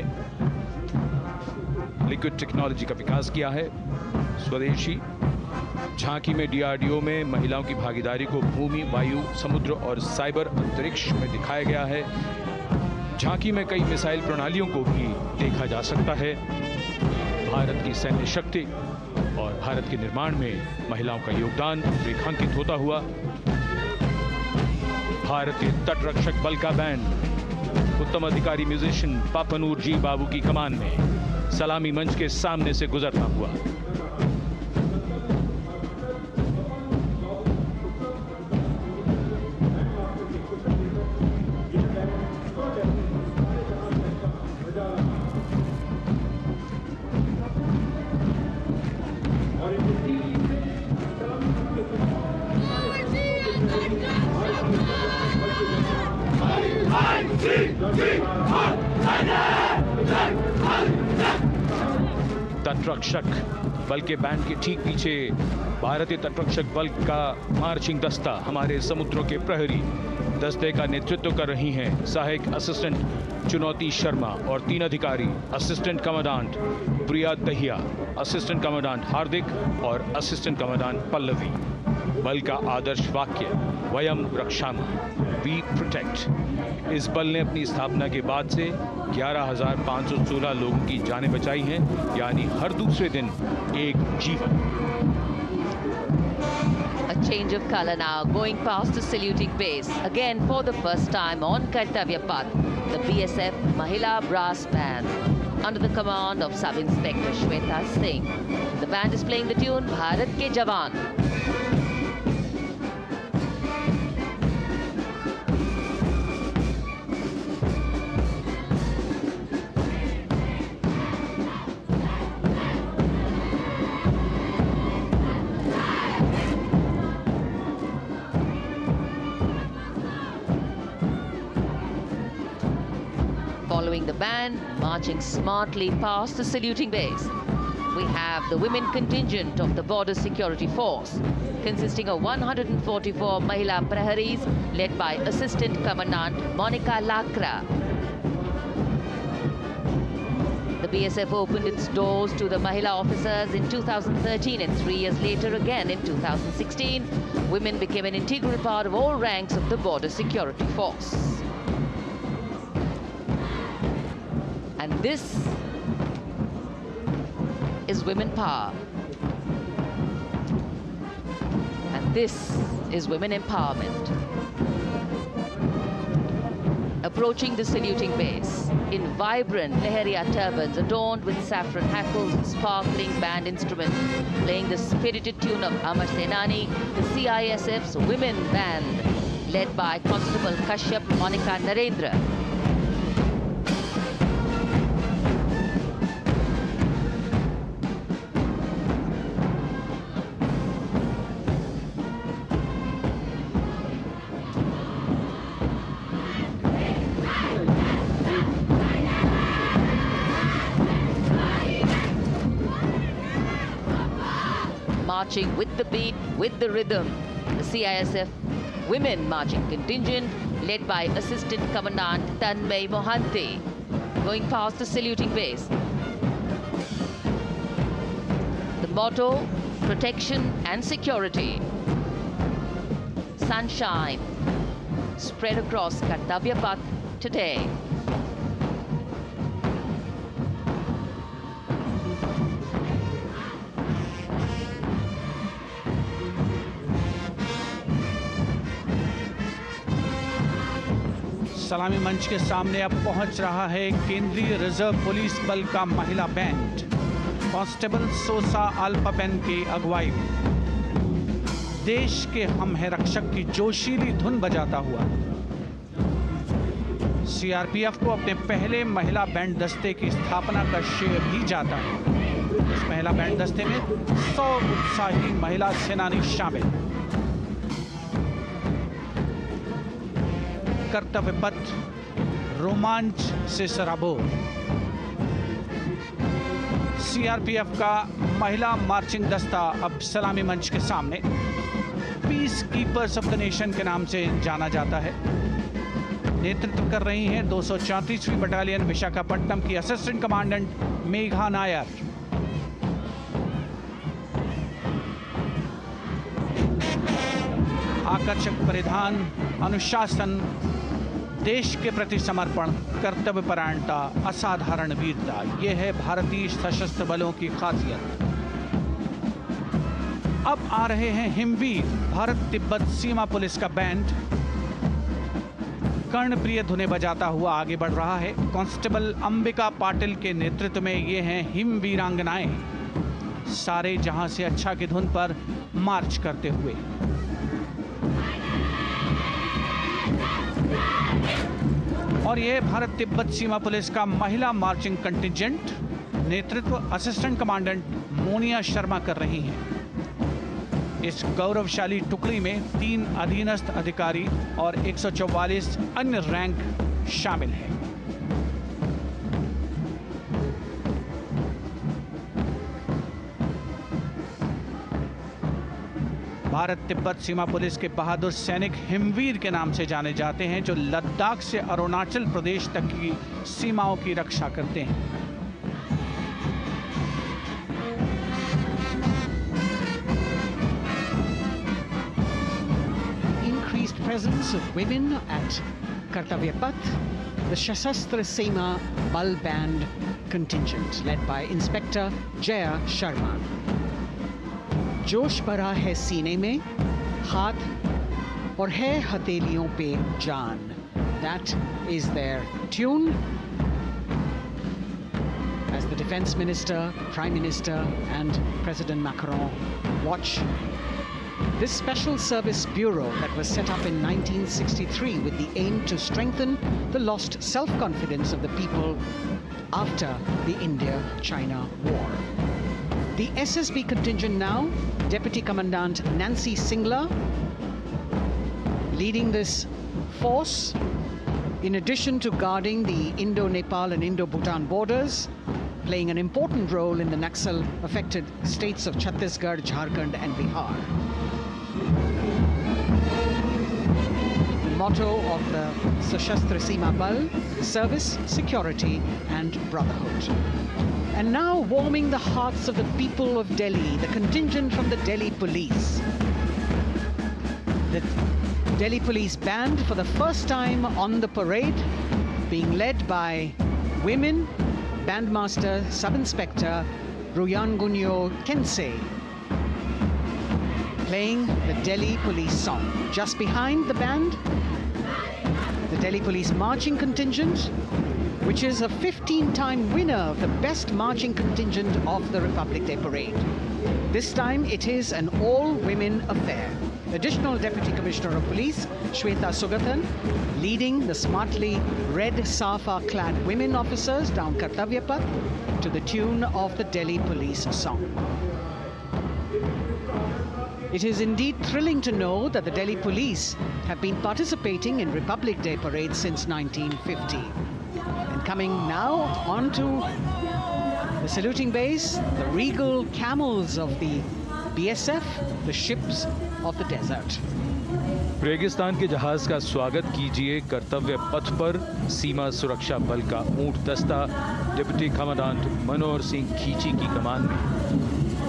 [SPEAKER 5] लिक्विड टेक्नोलॉजी का विकास किया है, स्वदेशी। झांकी में DRDO में महिलाओं की भागीदारी को भूमि, वायु, समुद्र और साइबर अंतरिक्ष में दिखाया गया है। झांकी में कई मिसाइल प्रणालियों को भी देखा जा सकता है। भारत की सैन्य शक्ति और भारत के निर्माण में महिलाओं का योगदान रेखांकित होता हुआ। भारतीय तटरक्षक बल का बैंड उत्तम अधिकारी म्यूजिशियन पापनूर जी बाबू की कमान में सलामी मंच के सामने से गुजरता हुआ। तटरक्षक बल के बैंड के ठीक पीछे भारतीय तटरक्षक बल का मार्चिंग दस्ता हमारे समुद्रों के प्रहरी दस्ते का नेतृत्व कर रही हैं सहायक असिस्टेंट चुनौती शर्मा और 3 अधिकारी, असिस्टेंट कमांडेंट प्रिया दहिया, असिस्टेंट कमांडेंट हार्दिक और असिस्टेंट कमांडेंट पल्लवी। बल का आदर्श वाक्य वयम रक्षामः, वी प्रोटेक्ट। इस बल ने अपनी स्थापना के बाद से 11,516 लोगों की जानें बचाई हैं, यानी हर दूसरे दिन एक जीवन।
[SPEAKER 4] A change of color now, going past the saluting base. Again, for the first time on Kartavya Path, the BSF Mahila Brass Band, under the command of Sub-Inspector Shweta Singh. The band is playing the tune Bharat Ke Jawan. Following the band, marching smartly past the saluting base, we have the women contingent of the Border Security Force, consisting of 144 Mahila Praharis, led by Assistant Commandant Monica Lakra. The BSF opened its doors to the Mahila officers in 2013, and 3 years later again in 2016. Women became an integral part of all ranks of the Border Security Force. And this is women power. And this is women empowerment. Approaching the saluting base in vibrant Leheria turbans adorned with saffron hackles and sparkling band instruments, playing the spirited tune of Amar Senani, the CISF's women band, led by Constable Kashyap Monica Narendra. Marching with the beat, with the rhythm, the CISF Women Marching Contingent, led by Assistant Commandant Tanmay Mohanty, going past the saluting base. The motto, protection and security. Sunshine spread across Kartavya Path today.
[SPEAKER 1] सलामी मंच के सामने अब पहुंच रहा है केंद्रीय reserve police बल का महिला बैंड। कांस्टेबल सोसा अल्पापेन की अगुवाई में देश के हम है रक्षक की जोशीली धुन बजाता हुआ सीआरपीएफ को अपने पहले महिला बैंड दस्ते की स्थापना का श्रेय भी जाता है। इस महिला बैंड दस्ते में 100 उत्साही महिला सेनानी शामिल। कर्तव्य पथ रोमांच से सराबोर। सीआरपीएफ का महिला मार्चिंग दस्ता अब सलामी मंच के सामने peace keepers of the nation के नाम से जाना जाता है। नेतृत्व कर रही हैं 234वीं बटालियन विशाखापट्टनम की असिस्टेंट कमांडेंट मेघा नायर। आकर्षक परिधान, अनुशासन, देश के प्रति समर्पण, कर्तव्यपरायणता, असाधारण वीरता, यह है भारतीय सशस्त्र बलों की खासियत। अब आ रहे हैं हिमवीर भारत तिब्बत सीमा पुलिस का बैंड कर्णप्रिय धुनें बजाता हुआ आगे बढ़ रहा है। कांस्टेबल अंबिका पाटिल के नेतृत्व में ये हैं हिम वीरांगनाएं, सारे जहां से अच्छा की धुन पर मार्च करते हुए। और यह भारत तिब्बत सीमा पुलिस का महिला मार्चिंग कंटिजेंट, नेतृत्व असिस्टेंट कमांडेंट मोनिया शर्मा कर रही हैं। इस गौरवशाली टुकड़ी में 3 अधीनस्थ अधिकारी और 144 अन्य रैंक शामिल हैं। भारत तिब्बत सीमा पुलिस के बहादुर सैनिक हिमवीर के नाम से जाने जाते हैं, जो लद्दाख से अरुणाचल प्रदेश तक की सीमाओं की रक्षा करते हैं।
[SPEAKER 2] Increased presence of women at Kartavya Path, the Shasastra Seema Bal Band contingent led by Inspector Jaya Sharma. जोश भरा है सीने में, हाथ और है हथेलियों पे जान. That is their tune. As the Defense Minister, Prime Minister and President Macron watch this Special Service Bureau that was set up in 1963 with the aim to strengthen the lost self-confidence of the people after the India-China war. The SSB contingent now, Deputy Commandant Nancy Singla, leading this force, in addition to guarding the Indo-Nepal and Indo-Bhutan borders, playing an important role in the Naxal-affected states of Chhattisgarh, Jharkhand and Bihar. The motto of the Sashastra Seema Bal, service, security and brotherhood. And now warming the hearts of the people of Delhi, the contingent from the Delhi Police. The Delhi Police Band for the first time on the parade, being led by women, Bandmaster Sub-Inspector Ruyangunyo Kensei, playing the Delhi Police song. Just behind the band, the Delhi Police Marching Contingent, which is a 15-time winner of the best marching contingent of the Republic Day Parade. This time it is an all-women affair. Additional Deputy Commissioner of Police, Shweta Sugathan, leading the smartly red safa-clad women officers down Kartavya Path to the tune of the Delhi Police song. It is indeed thrilling to know that the Delhi Police have been participating in Republic Day parades since 1950. And coming now onto the saluting base, the regal camels of the BSF, the ships of the desert.
[SPEAKER 5] रेगिस्तान के जहाज का स्वागत कीजिए कर्तव्य पथ पर सीमा सुरक्षा बल का ऊंट दस्ता डिप्टी कमांडेंट मनोहर सिंह खींची की कमान में।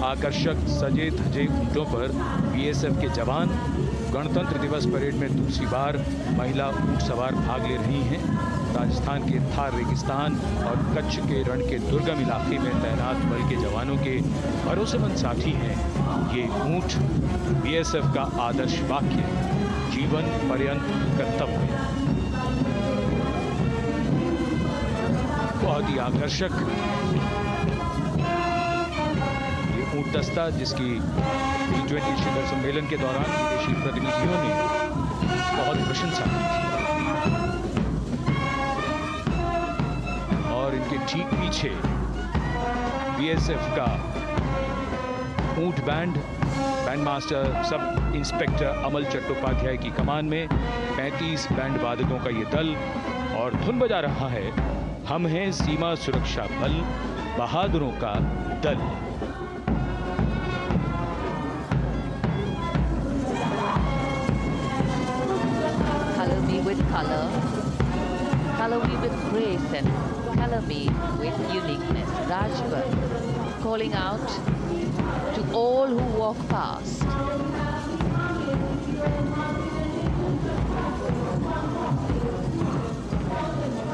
[SPEAKER 5] आकर्षक सजे धजे ऊंटों पर बीएसएफ के जवान गणतंत्र दिवस परेड में दूसरी बार महिला ऊंट सवार भाग ले रही हैं। राजस्थान के थार रेगिस्तान और कच्छ के रण के दुर्गम इलाके में तैनात बल के जवानों के भरोसेमंद साथी हैं। ये ऊंट बीएसएफ का आदर्श वाक्य, जीवन पर्यंत कर्तव्य। बहुत ही आकर्षक दस्ता जिसकी T20 शिखर सम्मेलन के दौरान विदेशी प्रतिनिधियों ने बहुत प्रशंसा की थी। और इनके ठीक पीछे BSF का ऊंट बैंड मास्टर सब इंस्पेक्टर अमल चट्टोपाध्याय की कमान में 35 बैंड वादकों का ये दल और धुन बजा रहा है हम हैं सीमा सुरक्षा बल, बहादुरों का दल।
[SPEAKER 4] Color me with color, color me with grace, and color me with uniqueness. Rajput calling out to all who walk past.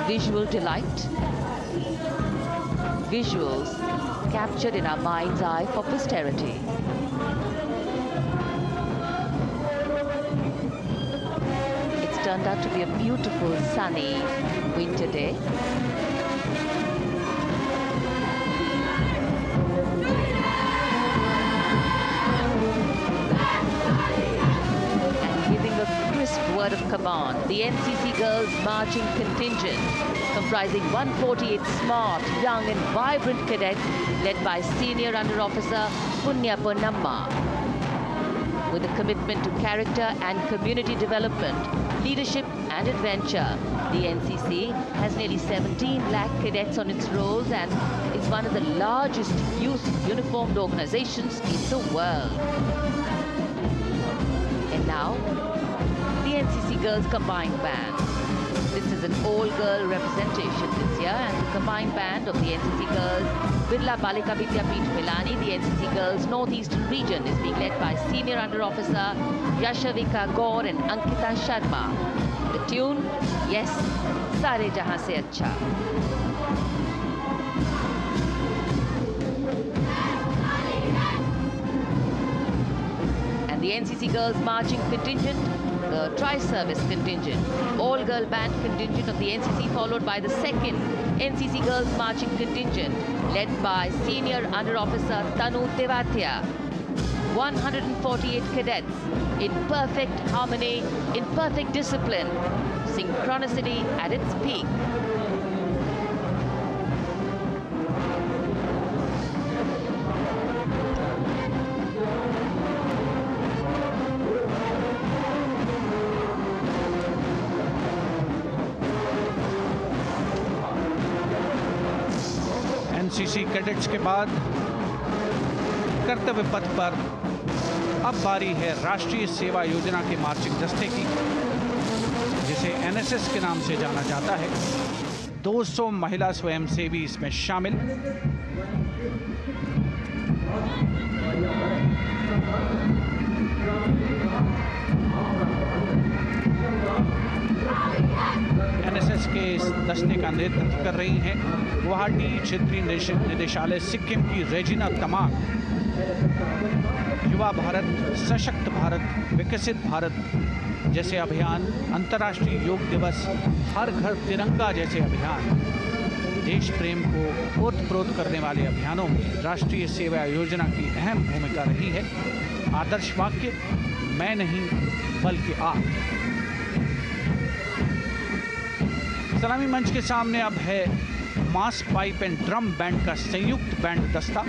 [SPEAKER 4] Visual delight, visuals captured in our mind's eye for posterity. It's turned out to be a beautiful sunny winter day. Word of command, the NCC Girls Marching Contingent, comprising 148 smart, young and vibrant cadets led by Senior Under Officer Punya Purnamma. With a commitment to character and community development, leadership and adventure, the NCC has nearly 17 lakh cadets on its rolls and is one of the largest youth uniformed organizations in the world. And now, the NCC Girls Combined Band. This is an all-girl representation this year, and the combined band of the NCC Girls Birla Balika Vidyapeeth Milani, the NCC Girls Northeastern region, is being led by Senior Under Officer Yashavika Gaur and Ankita Sharma. The tune, yes, Sare Jahan Se Acha. The NCC Girls Marching Contingent, the Tri-Service Contingent, all-girl band contingent of the NCC, followed by the second NCC Girls Marching Contingent, led by Senior Under Officer Tanu Tevatia. 148 cadets in perfect harmony, in perfect discipline, synchronicity at its peak.
[SPEAKER 1] NCC cadets के बाद कर्तव्य पथ पर अब बारी है राष्ट्रीय सेवा योजना के मार्चिंग दस्ते की, जिसे एनएसएस के नाम से जाना जाता है। 200 महिला स्वयंसेवी इसमें शामिल। एनएसएस के इस दस्ते का नेतृत्व कर रही हैं गुवाहाटी क्षेत्रीय निदेशालय सिक्किम की रेजिना तमांग। युवा भारत, सशक्त भारत, विकसित भारत जैसे अभियान, अंतर्राष्ट्रीय योग दिवस, हर घर तिरंगा जैसे अभियान, देश प्रेम को ओतप्रोत करने वाले अभियानों में राष्ट्रीय सेवा योजना की अहम भूमिका रही है। आदर्श वाक्य, मैं नहीं बल्कि आप। सलामी मंच के सामने अब है मास पाइप एंड ड्रम बैंड का संयुक्त बैंड दस्ता।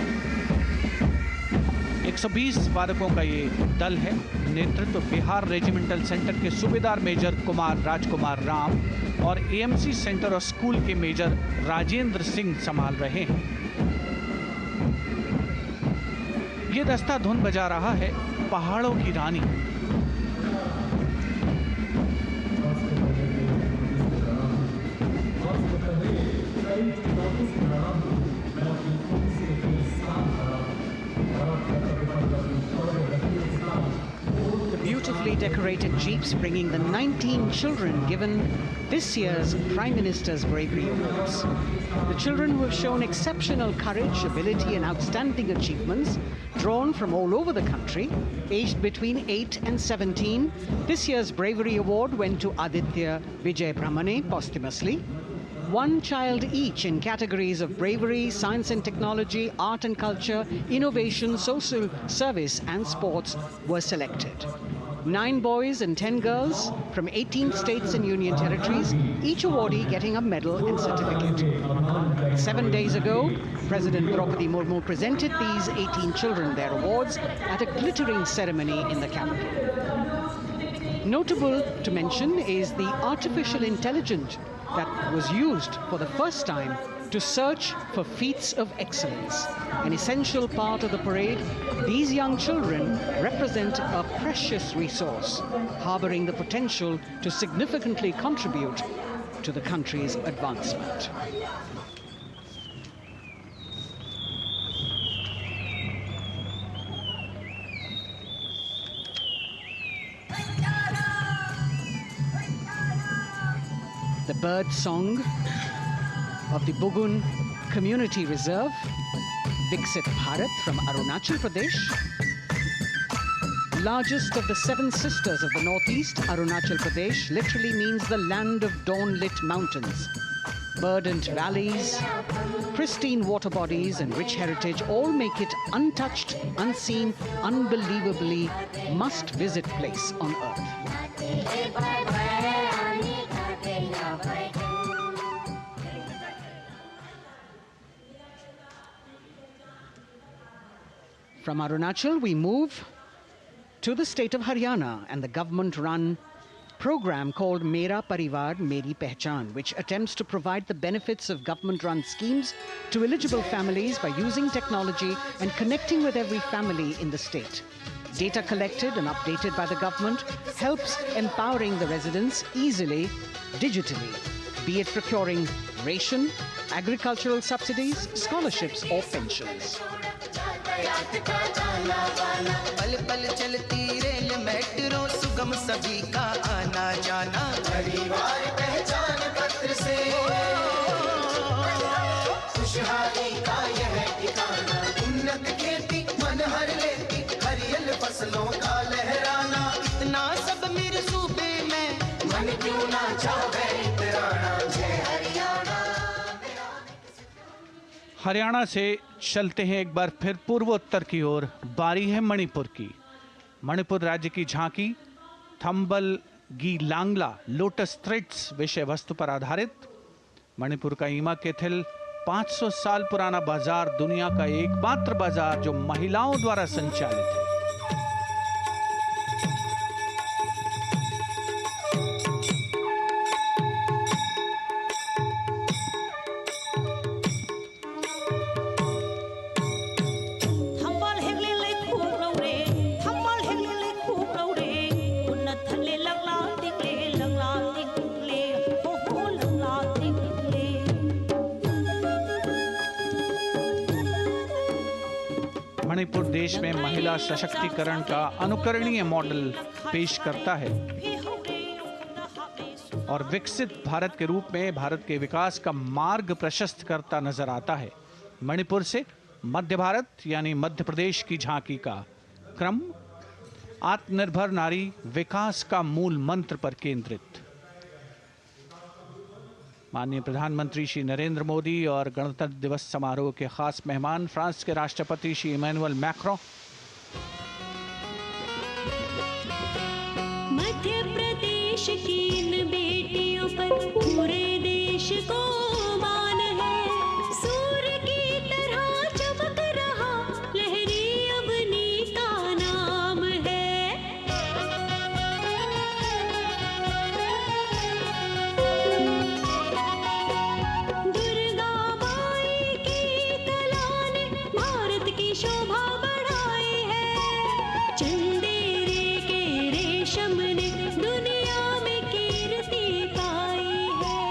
[SPEAKER 1] 120 वादकों का ये दल है। नेतृत्व बिहार रेजिमेंटल सेंटर के सूबेदार मेजर कुमार राजकुमार राम और एएमसी सेंटर और स्कूल के मेजर राजेंद्र सिंह संभाल रहे हैं। ये दस्ता धुन बजा रहा है पहाड़ों की रानी।
[SPEAKER 2] Beautifully decorated jeeps bringing the 19 children given this year's Prime Minister's Bravery Awards. The children who have shown exceptional courage, ability and outstanding achievements, drawn from all over the country, aged between 8 and 17. This year's Bravery Award went to Aditya Vijay Brahmane posthumously. 1 child each in categories of bravery, science and technology, art and culture, innovation, social service and sports were selected. 9 boys and 10 girls from 18 states and union territories, each awardee getting a medal and certificate. 7 days ago, President Draupadi Murmu presented these 18 children their awards at a glittering ceremony in the capital. Notable to mention is the artificial intelligence that was used for the first time to search for feats of excellence. An essential part of the parade, these young children represent a precious resource, harboring the potential to significantly contribute to the country's advancement. The bird song of the Bugun Community Reserve, Viksit Bharat from Arunachal Pradesh. Largest of the 7 sisters of the Northeast, Arunachal Pradesh literally means the land of dawn-lit mountains. Verdant valleys, pristine water bodies and rich heritage all make it untouched, unseen, unbelievably must-visit place on earth. From Arunachal, we move to the state of Haryana and the government-run program called Mera Parivar Meri Pehchan, which attempts to provide the benefits of government-run schemes to eligible families by using technology and connecting with every family in the state. Data collected and updated by the government helps empowering the residents easily, digitally, be it procuring ration, agricultural subsidies, scholarships or pensions.
[SPEAKER 6] पल पल चलती rail metro सुगम सभी का आना जाना परिवार पहचान पत्र से खुशहाली का यह ठिकाना उन्नत खेती मन हर लेती हरियल फसलों का लहराना इतना सब मेरे सूबे में मन क्यों ना चाहे इतराना जय हरियाणा।
[SPEAKER 1] हरियाणा से चलते हैं एक बार फिर पूर्वोत्तर की ओर। बारी है मणिपुर की। मणिपुर राज्य की झांकी थंबल गी लांगला लोटस थ्रेड्स विषय वस्तु पर आधारित। मणिपुर का ईमा केथिल 500 साल पुराना बाजार, दुनिया का एकमात्र बाजार जो महिलाओं द्वारा संचालित है। मणिपुर देश में महिला सशक्तिकरण का अनुकरणीय मॉडल पेश करता है और विकसित भारत के रूप में भारत के विकास का मार्ग प्रशस्त करता नजर आता है। मणिपुर से मध्य भारत यानी मध्य प्रदेश की झांकी का क्रम आत्मनिर्भर नारी विकास का मूल मंत्र पर केंद्रित। माननीय प्रधानमंत्री श्री नरेंद्र मोदी और गणतंत्र दिवस समारोह के खास मेहमान फ्रांस के राष्ट्रपति श्री इमैनुअल मैक्रों।
[SPEAKER 7] मध्य प्रदेश की इन बेटियों पर पूरे देश को मान है। सूर्य की तरह चमक रहा लहरी अवनी का नाम है। शोभा बढ़ाई है। चंदेरे के रेशम ने दुनिया में कीर्ति पाई है।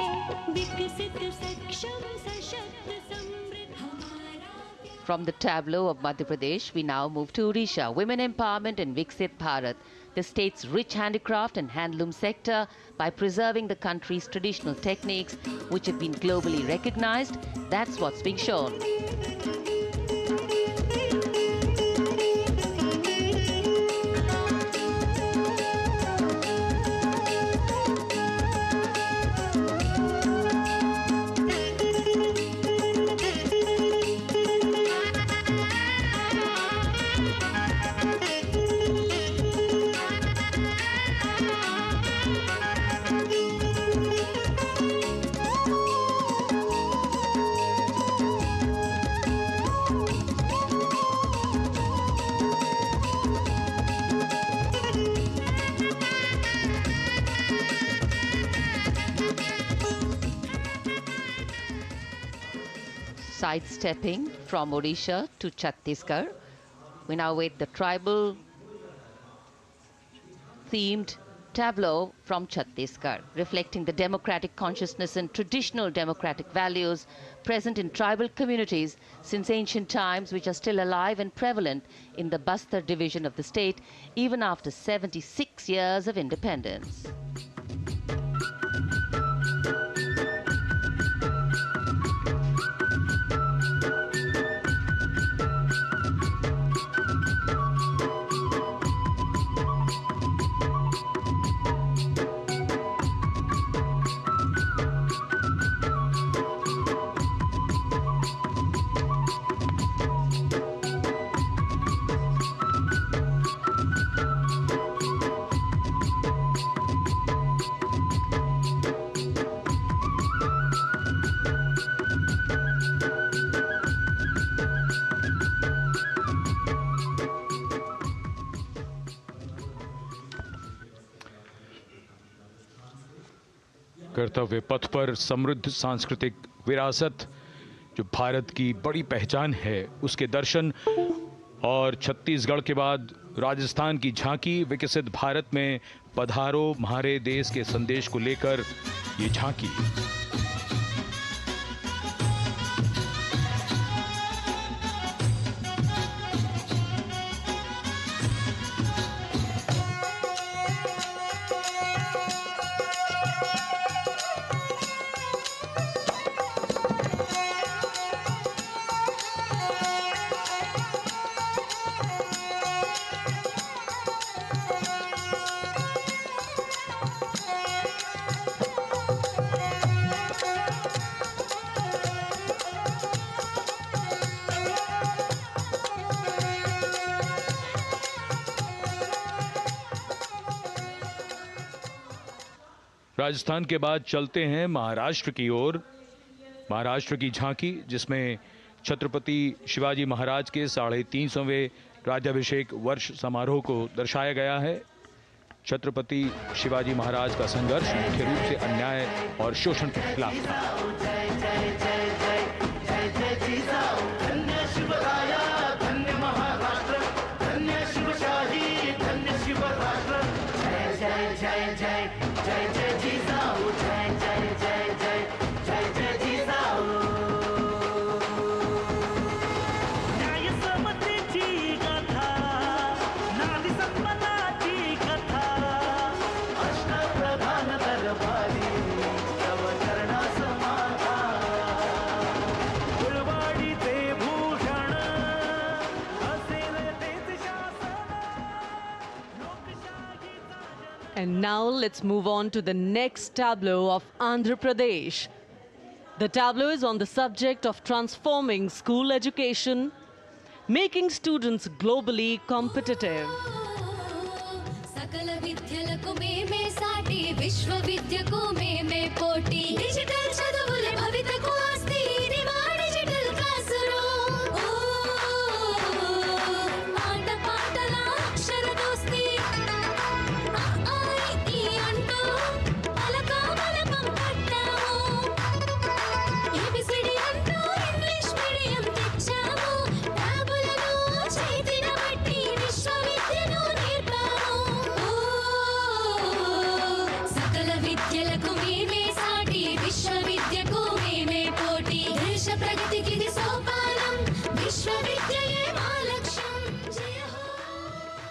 [SPEAKER 7] विकसित सक्षम सशक्त समृद्ध हमारा।
[SPEAKER 4] From the tableau of Madhya Pradesh, we now move to Odisha. Women empowerment and Viksit Bharat, the state's rich handicraft and handloom sector, by preserving the country's traditional techniques, which have been globally recognized. That's what's being shown. sidestepping from Odisha to Chhattisgarh. We now wait the tribal themed tableau from Chhattisgarh, reflecting the democratic consciousness and traditional democratic values present in tribal communities since ancient times, which are still alive and prevalent in the Bastar division of the state, even after 76 years of independence.
[SPEAKER 5] कर्तव्य पथ पर समृद्ध सांस्कृतिक विरासत जो भारत की बड़ी पहचान है उसके दर्शन, और छत्तीसगढ़ के बाद राजस्थान की झांकी विकसित भारत में पधारो म्हारे देश के संदेश को लेकर ये झांकी। राजस्थान के बाद चलते हैं महाराष्ट्र की ओर। महाराष्ट्र की झांकी जिसमें छत्रपति शिवाजी महाराज के 350वें राज्याभिषेक वर्ष समारोह को दर्शाया गया है। छत्रपति शिवाजी महाराज का संघर्ष मुख्य रूप से अन्याय और शोषण के खिलाफ था।
[SPEAKER 8] And now let's move on to the next tableau of Andhra Pradesh. The tableau is on the subject of transforming school education, making students globally competitive.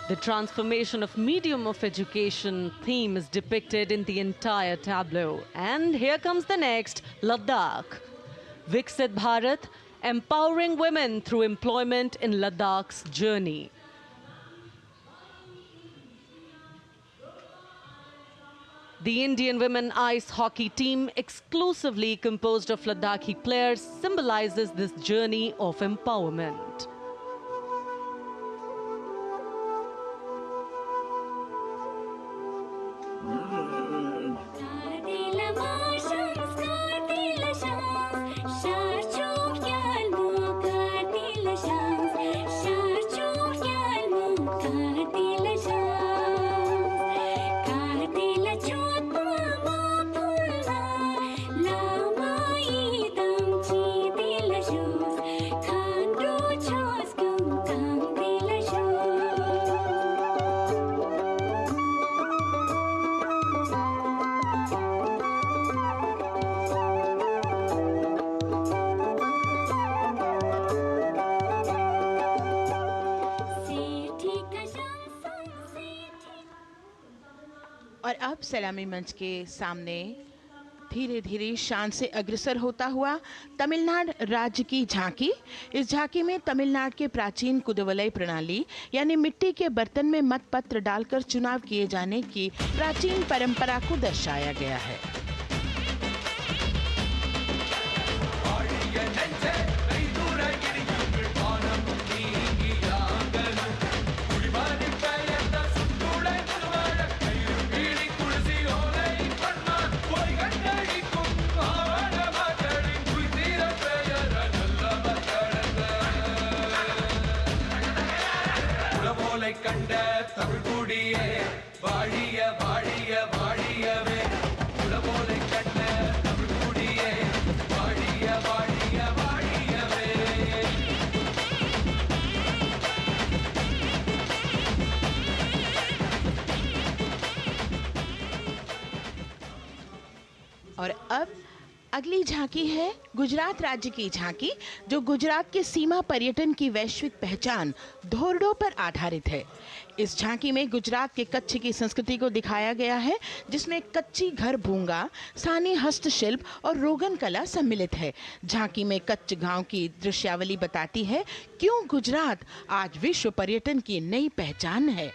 [SPEAKER 8] The transformation of medium of education theme is depicted in the entire tableau. And here comes the next, Ladakh. Viksit Bharat, empowering women through employment in Ladakh's journey. The Indian women ice hockey team, exclusively composed of Ladakhi players, symbolizes this journey of empowerment.
[SPEAKER 7] Shoes.
[SPEAKER 9] सलामी मंच के सामने धीरे धीरे शान से अग्रसर होता हुआ तमिलनाडु राज्य की झांकी। इस झांकी में तमिलनाडु के प्राचीन कुदवलय प्रणाली यानी मिट्टी के बर्तन में मतपत्र डालकर चुनाव किए जाने की प्राचीन परंपरा को दर्शाया गया है। और अब अगली झांकी है गुजरात राज्य की झांकी, जो गुजरात के सीमा पर्यटन की वैश्विक पहचान धोरडो पर आधारित है। इस झांकी में गुजरात के कच्छ की संस्कृति को दिखाया गया है, जिसमें कच्ची घर भूंगा, स्थानीय हस्तशिल्प और रोगन कला सम्मिलित है। झांकी में कच्छ गांव की दृश्यावली बताती है क्यों गुजरात आज विश्व पर्यटन की नई पहचान है।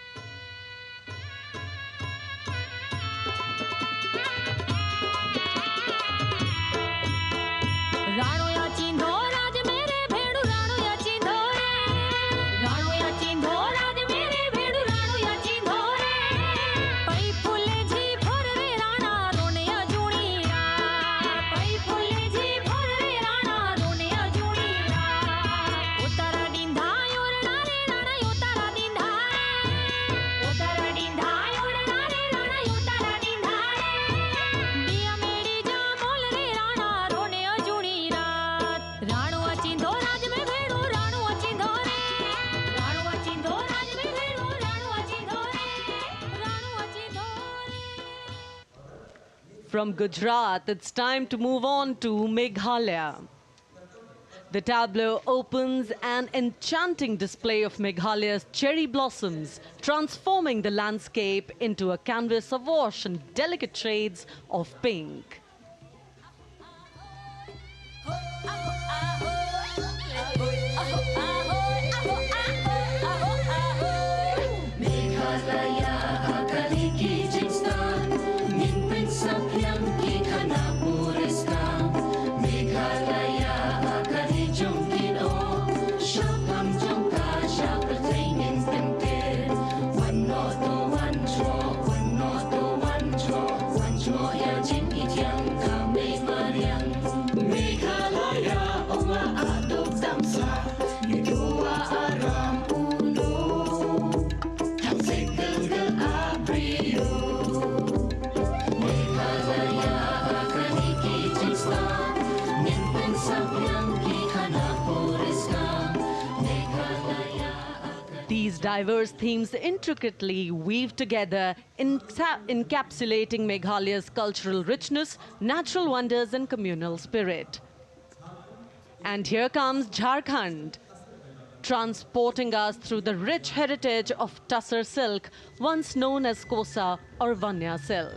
[SPEAKER 8] From Gujarat, it's time to move on to Meghalaya. The tableau opens an enchanting display of Meghalaya's cherry blossoms, transforming the landscape into a canvas awash in delicate shades of pink. These diverse themes intricately weave together, encapsulating Meghalaya's cultural richness, natural wonders, and communal spirit. And here comes Jharkhand, transporting us through the rich heritage of Tussar silk, once known as Kosa or Vanya silk.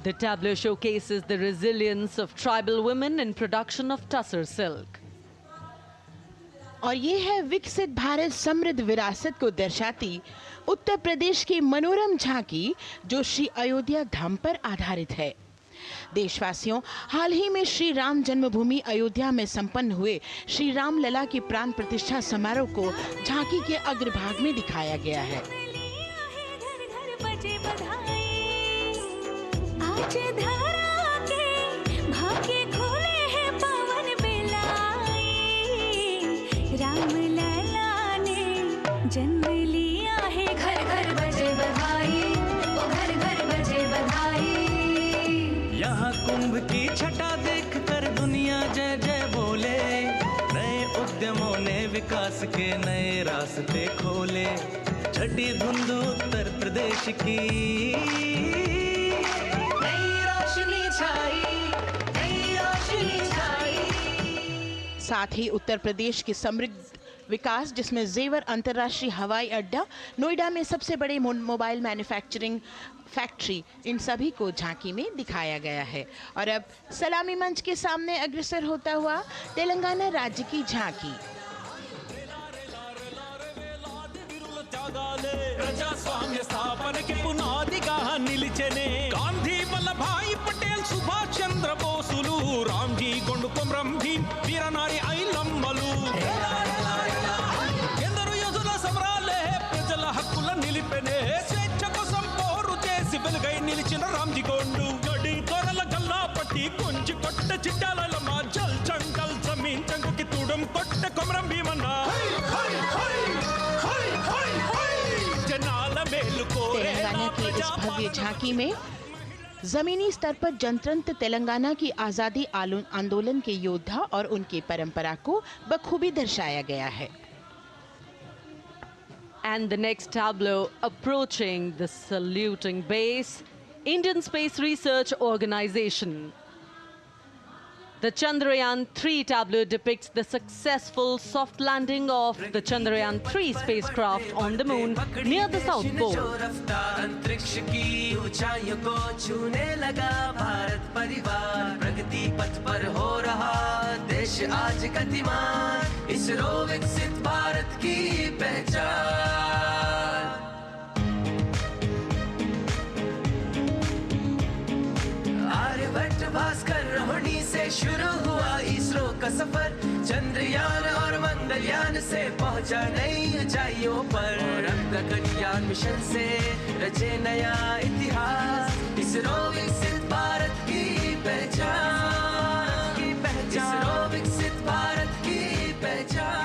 [SPEAKER 8] The tableau showcases the resilience of tribal women in production of Tussar silk.
[SPEAKER 9] और ये है विकसित भारत समृद्ध विरासत को दर्शाती उत्तर प्रदेश की मनोरम झांकी, जो श्री अयोध्या धाम पर आधारित है। देशवासियों, हाल ही में श्री राम जन्मभूमि अयोध्या में संपन्न हुए श्री राम लला की प्राण प्रतिष्ठा समारोह को झांकी के अग्रभाग में दिखाया गया है।
[SPEAKER 7] आज धरा के जन्म लिया है, घर घर बजे बधाई, ओ घर घर बजे बधाई।
[SPEAKER 6] यहाँ कुंभ की छटा देख कर दुनिया जय जय बोले, नए उद्यमों ने विकास के नए रास्ते खोले। छठी धुंध उत्तर प्रदेश की नई रोशनी छाई, नई रोशनी छाई।
[SPEAKER 9] साथ ही उत्तर प्रदेश की समृद्ध विकास, जिसमें जेवर अंतर्राष्ट्रीय हवाई अड्डा, नोएडा में सबसे बड़े मोबाइल मैन्युफैक्चरिंग फैक्ट्री, इन सभी को झांकी में दिखाया गया है। और अब सलामी मंच के सामने अग्रसर होता हुआ तेलंगाना राज्य की झांकी।
[SPEAKER 10] ప్రజాస్వామ్య స్థాపనకి పునాదిగా నిలిచెనే గాంధీ వల్లభాయ్ పటేల్ సుభాష్ చంద్ర బోసులు రామ్జీ గొండు కొమరం భీం వీరనారి ఐలమ్మలు ఎందరో యోధుల సమరాలే ప్రజల హక్కుల నిలిపెనే స్వేచ్ఛ కోసం పోరు చేసి వెలుగై నిలిచిన రామ్జీ గొండు గడి కొరల గల్లా పట్టి కొంచి కొట్ట చిట్టాలమ్మ జల్ జంగల్ జమీన్ జంగుకి తూడం కొట్ట కొమరం భీమన్న
[SPEAKER 9] तेलंगाना की इस भव्य झांकी में जमीनी स्तर पर जनतंत्र तेलंगाना की आज़ादी आंदोलन के योद्धा और उनकी परंपरा को बखूबी दर्शाया गया है।
[SPEAKER 8] And the next tableau approaching the saluting base, Indian Space Research Organization. The Chandrayaan-3 tableau depicts the successful soft landing of the Chandrayaan-3 spacecraft on the moon near the South Pole.
[SPEAKER 6] अंतरिक्ष की ऊंचाइयों को छूने लगा भारत परिवार, प्रगति पथ पर हो रहा देश आज गतिमान, इसरो विकसित भारत की पहचान। आर्यभट्ट भास्कर रोहिणी से शुरू हुआ इसरो का सफर, चंद्रयान और मंगलयान से पहुंचा नई ऊंचाइयों पर, अब गगनयान मिशन से रचे नया इतिहास, इसरो विकसित भारत की पहचान, इसरो विकसित भारत की पहचान।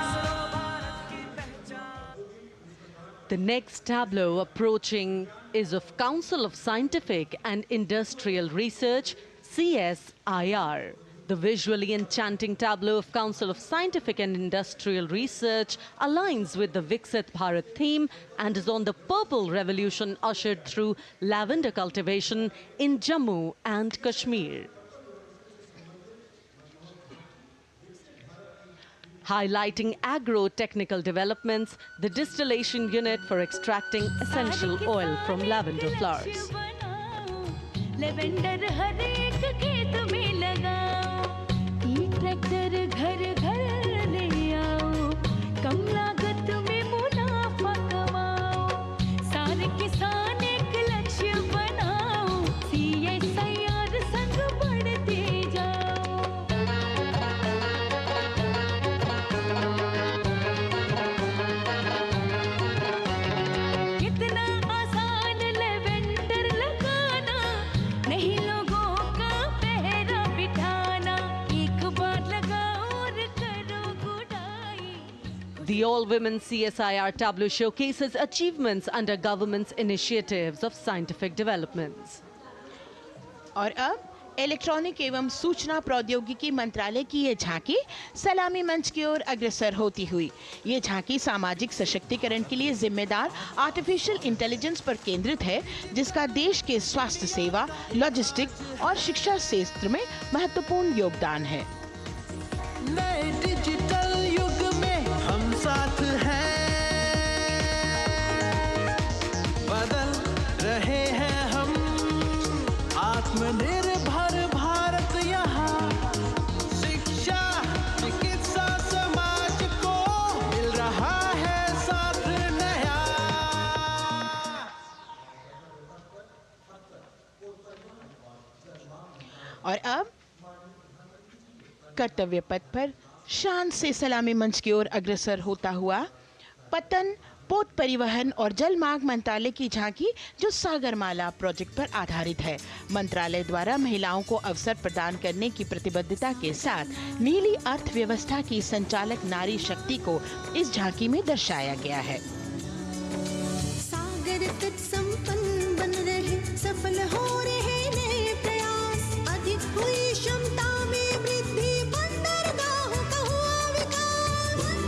[SPEAKER 8] The next tableau approaching is of Council of Scientific and Industrial Research, CSIR. The visually enchanting tableau of Council of Scientific and Industrial Research aligns with the Viksit Bharat theme and is on the Purple Revolution ushered through lavender cultivation in Jammu and Kashmir. Highlighting agro-technical developments, the distillation unit for extracting essential oil from lavender flowers.
[SPEAKER 7] Lavender हर एक खेत में लगाओ, ई tractor घर घर ले आओ, कम लागत में मुनाफा कमाओ, सारे किसान एक लक्ष्य बनाओ, CSIR संग बढ़ते जाओ। कितना आसान लेवेंडर लगाना, नहीं लोगों का पहरा बिठाना, एक बार लगाओ और करो गुडाई।
[SPEAKER 8] The all-women CSIR tableau showcases achievements under government's initiatives of scientific developments.
[SPEAKER 9] और अब इलेक्ट्रॉनिक एवं सूचना प्रौद्योगिकी मंत्रालय की ये झांकी सलामी मंच की ओर अग्रसर होती हुई। ये झांकी सामाजिक सशक्तिकरण के लिए जिम्मेदार आर्टिफिशियल इंटेलिजेंस पर केंद्रित है, जिसका देश के स्वास्थ्य सेवा, लॉजिस्टिक्स और शिक्षा क्षेत्र में महत्वपूर्ण योगदान है।
[SPEAKER 6] नए डिजिटल युग में हम साथ हैं, बदल रहे हैं हम, आत्मनिर्भर भारत यहाँ, शिक्षा चिकित्सा समाज को मिल रहा है साथ नया।
[SPEAKER 9] और अब कर्तव्य पथ पर शान से सलामी मंच की ओर अग्रसर होता हुआ पतन, पोत परिवहन और जल मार्ग मंत्रालय की झांकी, जो सागरमाला प्रोजेक्ट पर आधारित है। मंत्रालय द्वारा महिलाओं को अवसर प्रदान करने की प्रतिबद्धता के साथ नीली अर्थव्यवस्था की संचालक नारी शक्ति को इस झांकी में दर्शाया गया है।
[SPEAKER 7] तत्संपन्न बन रहे, सफल हो रहे नए प्रयास, अधिक हुई क्षमता में वृद्धि, बंदरगाहों का हुआ विकास,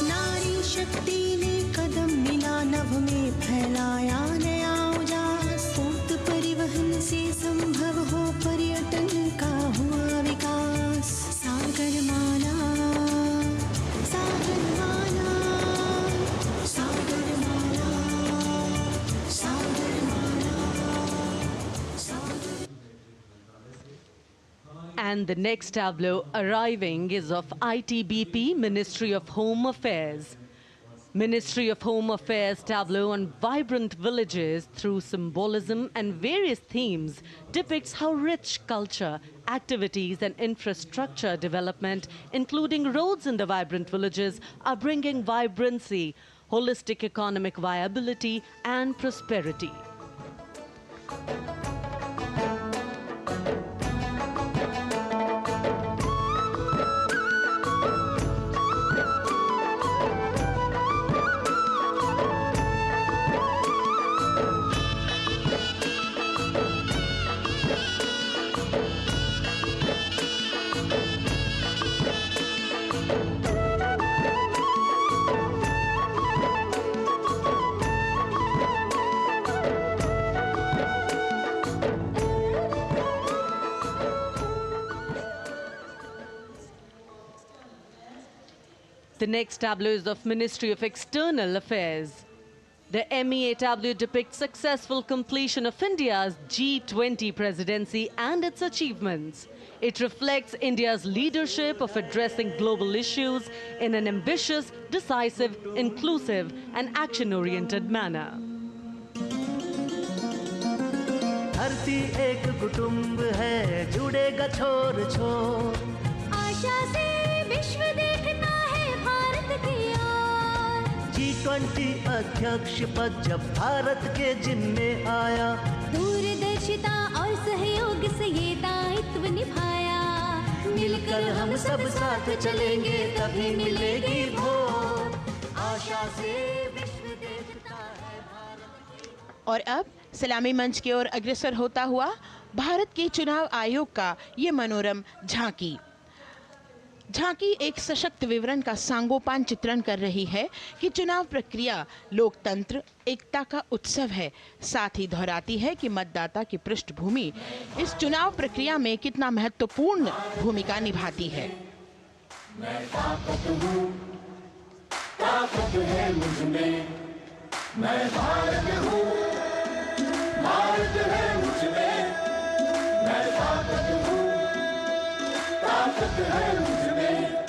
[SPEAKER 7] नारी शक्ति ने कदम मिला नभ में फैलाया नया उजास, पोत परिवहन से संभव हो पर्यटन का हुआ विकास, सागर माला सागर माला सागर माला सागर माला सागर।
[SPEAKER 8] And the next tableau arriving is of ITBP, Ministry of Home Affairs. Ministry of Home Affairs tableau on vibrant villages through symbolism and various themes depicts how rich culture, activities and infrastructure development, including roads in the vibrant villages, are bringing vibrancy, holistic economic viability and prosperity. The next tableau is of Ministry of External Affairs. The MEA tableau depicts successful completion of India's G20 presidency and its achievements. It reflects India's leadership of addressing global issues in an ambitious, decisive, inclusive and action-oriented manner.
[SPEAKER 6] धरती एक कुटुंब है, जुड़ेगा छोर छोर,
[SPEAKER 7] आशा से विश्व देखता है भारत की ओर,
[SPEAKER 6] G20 अध्यक्ष पद जब भारत के जिम्मे आया,
[SPEAKER 7] दूरदर्शिता और सहयोग से ये दायित्व निभाया,
[SPEAKER 6] मिलकर हम सब साथ चलेंगे तभी मिलेगी भोर, आशा से विश्व देखता है भारत।
[SPEAKER 9] और अब सलामी मंच की ओर अग्रसर होता हुआ भारत के चुनाव आयोग का ये मनोरम झांकी। झांकी एक सशक्त विवरण का सांगोपान चित्रण कर रही है कि चुनाव प्रक्रिया लोकतंत्र एकता का उत्सव है, साथ ही दोहराती है कि मतदाता की पृष्ठभूमि इस चुनाव प्रक्रिया में कितना महत्वपूर्ण भूमिका निभाती है।
[SPEAKER 11] मैं ताकत हूँ, ताकत है मुझ में, मैं भारत हूँ, भारत है मुझ में, मैं ताकत हूँ, ताकत है मुझ में।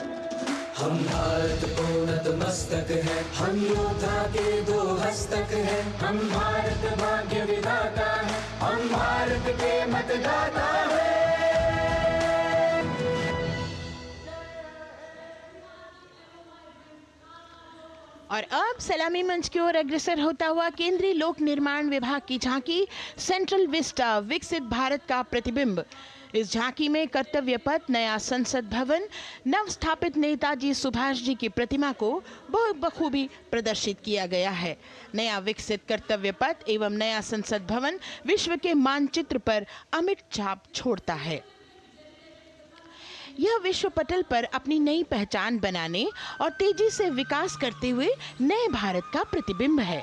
[SPEAKER 11] हम भारत को नतमस्तक है, हम योद्धा के दो हस्तक है, हम भारत भाग्य विधाता है, हम भारत के मतदाता है।
[SPEAKER 9] और अब सलामी मंच की ओर अग्रसर होता हुआ केंद्रीय लोक निर्माण विभाग की झांकी सेंट्रल विस्टा विकसित भारत का प्रतिबिंब। इस झांकी में कर्तव्य पथ, नया संसद भवन, नव स्थापित नेताजी सुभाष जी की प्रतिमा को बहुत बखूबी प्रदर्शित किया गया है। नया विकसित कर्तव्य पथ एवं नया संसद भवन विश्व के मानचित्र पर अमिट छाप छोड़ता है। यह विश्व पटल पर अपनी नई पहचान बनाने और तेजी से विकास करते हुए नए भारत का प्रतिबिंब है।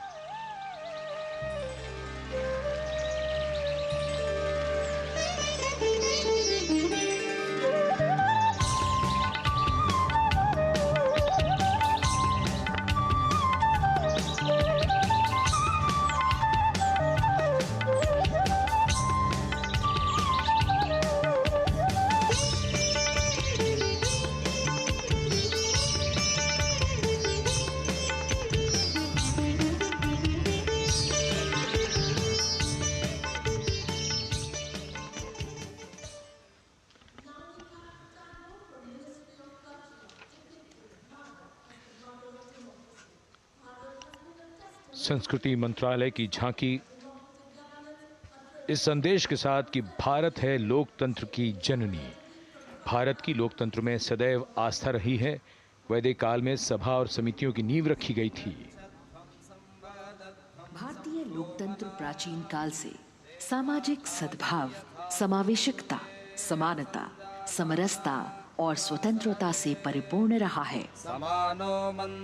[SPEAKER 5] संस्कृति मंत्रालय की झांकी इस संदेश के साथ कि भारत है लोकतंत्र की जननी। भारत की लोकतंत्र में सदैव आस्था रही है। वैदिक काल में सभा और समितियों की नींव रखी गई थी।
[SPEAKER 12] लोकतंत्र प्राचीन काल से सामाजिक सद्भाव, समावेशिकता, समानता, समरसता और स्वतंत्रता से परिपूर्ण रहा है।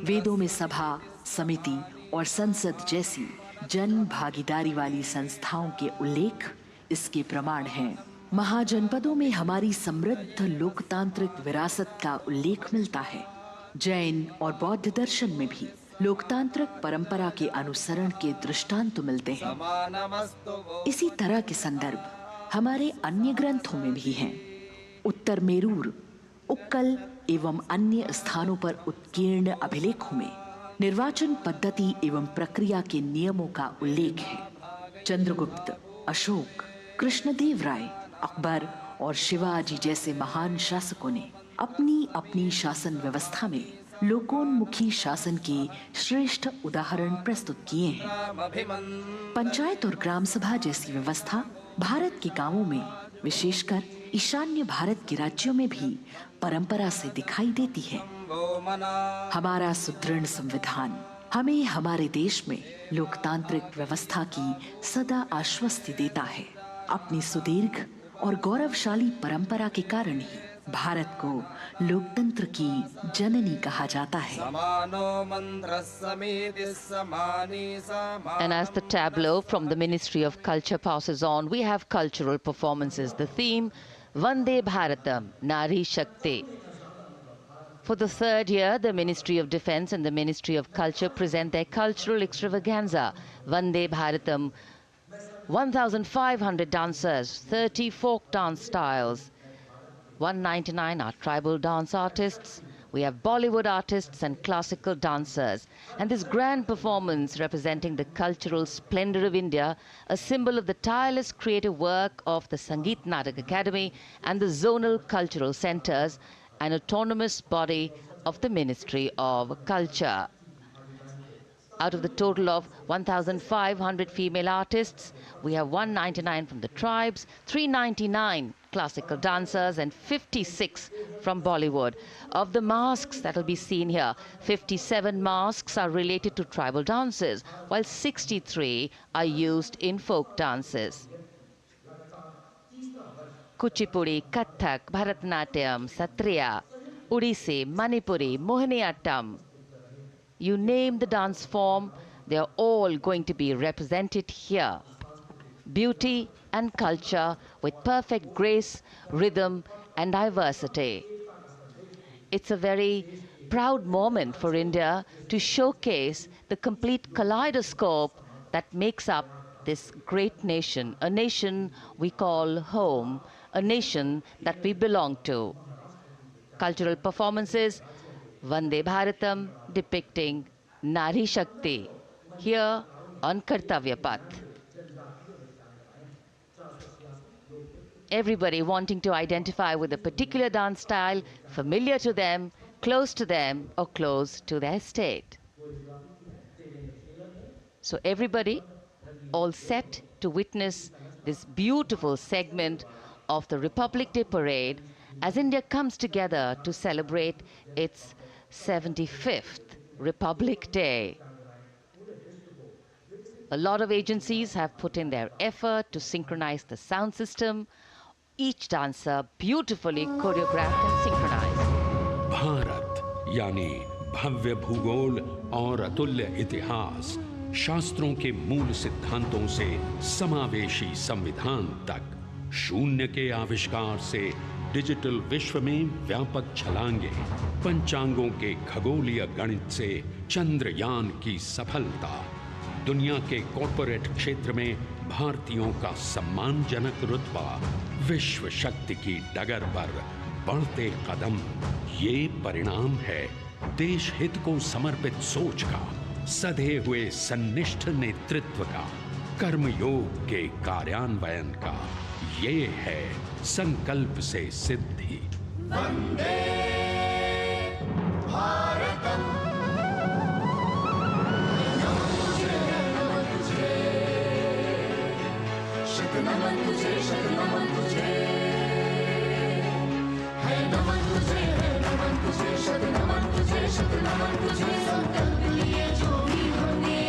[SPEAKER 12] वेदों में सभा, समिति और संसद जैसी जन भागीदारी वाली संस्थाओं के उल्लेख इसके प्रमाण हैं। महाजनपदों में हमारी समृद्ध लोकतांत्रिक विरासत का उल्लेख मिलता है। जैन और बौद्ध दर्शन में भी लोकतांत्रिक परंपरा के अनुसरण के दृष्टांत मिलते हैं। इसी तरह के संदर्भ हमारे अन्य ग्रंथों में भी हैं। उत्तर मेरूर, उक्कल एवं अन्य स्थानों पर उत्कीर्ण अभिलेखों में निर्वाचन पद्धति एवं प्रक्रिया के नियमों का उल्लेख है। चंद्रगुप्त, अशोक, कृष्णदेव राय, अकबर और शिवाजी जैसे महान शासकों ने अपनी अपनी शासन व्यवस्था में लोकोन्मुखी शासन के श्रेष्ठ उदाहरण प्रस्तुत किए हैं। पंचायत और ग्राम सभा जैसी व्यवस्था भारत के गांवों में, विशेषकर ईशान्य भारत के राज्यों में भी परंपरा से दिखाई देती है। हमारा सुदृढ़ संविधान हमें हमारे देश में लोकतांत्रिक व्यवस्था की सदा आश्वस्ति देता है। अपनी सुदीर्घ और गौरवशाली परंपरा के कारण ही भारत को लोकतंत्र की जननी कहा जाता है।
[SPEAKER 4] And as the tableau from the Ministry of Culture passes on, we have cultural performances. The theme, Vande Bharatam, Nari Shakti. For the third year, the Ministry of Defence and the Ministry of Culture present their cultural extravaganza, Vande Bharatam. 1,500 dancers, 30 folk dance styles, 199 are tribal dance artists. We have Bollywood artists and classical dancers. And this grand performance representing the cultural splendor of India, a symbol of the tireless creative work of the Sangeet Natak Academy and the zonal cultural centers, an autonomous body of the Ministry of Culture. Out of the total of 1,500 female artists, we have 199 from the tribes, 399 classical dancers and 56 from Bollywood. Of the masks that will be seen here, 57 masks are related to tribal dances, while 63 are used in folk dances. Kuchipudi, Kathak, Bharatanatyam, Satriya, Odissi, Manipuri, Mohiniyattam. You name the dance form, they are all going to be represented here. Beauty and culture with perfect grace, rhythm and diversity. It's a very proud moment for India to showcase the complete kaleidoscope that makes up this great nation, a nation we call home, a nation that we belong to. Cultural performances, Vande Bharatam depicting Nari Shakti here on Kartavya Path. Everybody wanting to identify with a particular dance style, familiar to them, close to them, or close to their state. So everybody all set to witness this beautiful segment of the Republic Day Parade as India comes together to celebrate its 75th Republic Day. A lot of agencies have put in their effort to synchronize the sound system. Each dancer beautifully choreographed and synchronized.
[SPEAKER 13] Bharat यानी भव्य भूगोल और अतुल्य इतिहास, शास्त्रों के मूल सिद्धांतों से समावेशी संविधान तक, शून्य के आविष्कार से डिजिटल विश्व में व्यापक छलांगे, पंचांगों के खगोलीय गणित से चंद्रयान की सफलता, दुनिया के कॉर्पोरेट क्षेत्र में भारतीयों का सम्मानजनक रुतबा, विश्व शक्ति की डगर पर बढ़ते कदम, ये परिणाम है देश हित को समर्पित सोच का, सधे हुए सन्निष्ठ नेतृत्व का, कर्मयोग के कार्यान्वयन का। ये है संकल्प से सिद्धि।
[SPEAKER 11] वंदे भारतम, नमन तुझे, नमन तुझे, शत नमन तुझे, शत नमन तुझे, है नमन तुझे, है नमन तुझे, शत नमन तुझे, शत नमन तुझे, संकल्प लिए जो भी हमने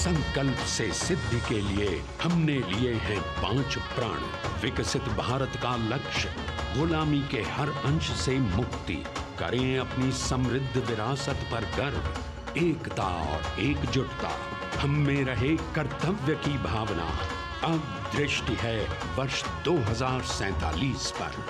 [SPEAKER 13] संकल्प से सिद्धि के लिए हमने लिए हैं 5 प्राण। विकसित भारत का लक्ष्य, गुलामी के हर अंश से मुक्ति। करें अपनी समृद्ध विरासत पर गर्व, एकता और एकजुटता। हम में रहे कर्तव्य की भावना। अब दृष्टि है वर्ष 2047 पर।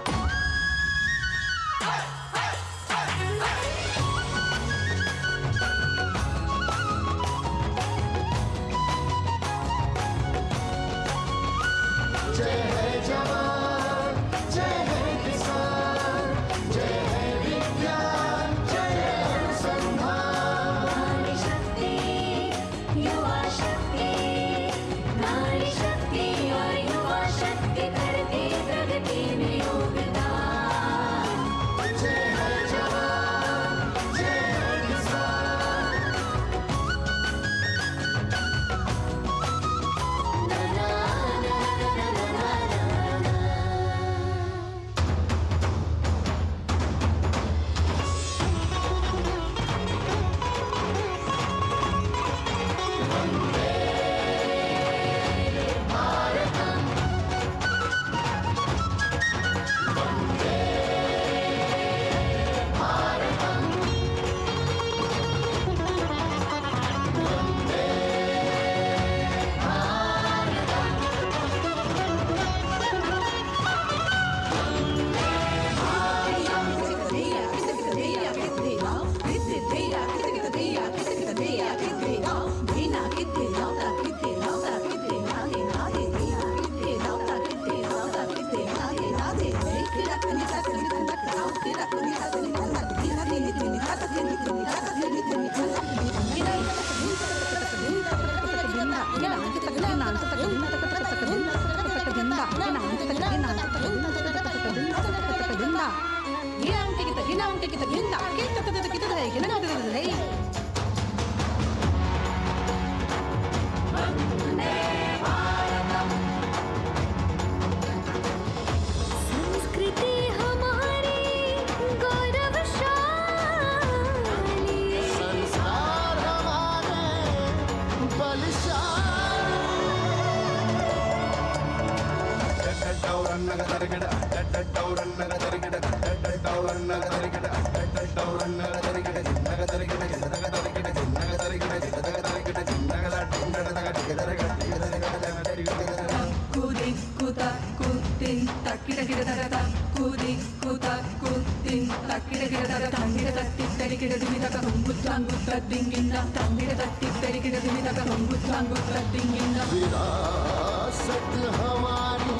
[SPEAKER 6] विरासत हमारी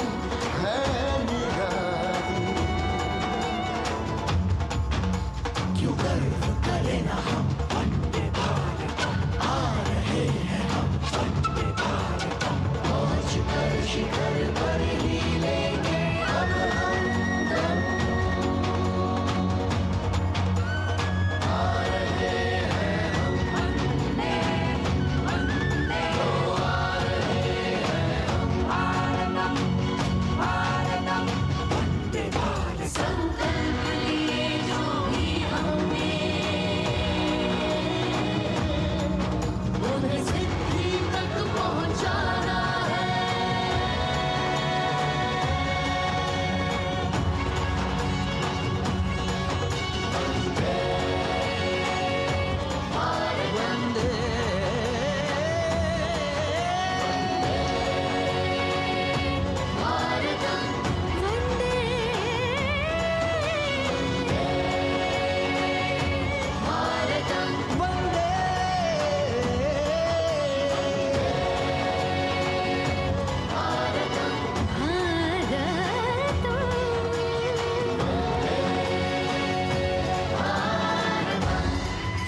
[SPEAKER 6] है निराली, क्यों गर्व करें ना हम वंदे भारतम, आ रहे हैं हम वंदे भारतम, पहुंच कर शिखर पर ही लेंगे अब हम दम, आ रहे हैं हम वंदे वंदे, ओ आ रहे हैं हम भारतम भारतम वंदे भारतम, संकल्प लिए जो भी हमने उन्हें सिद्धि तक पहुंचाना है।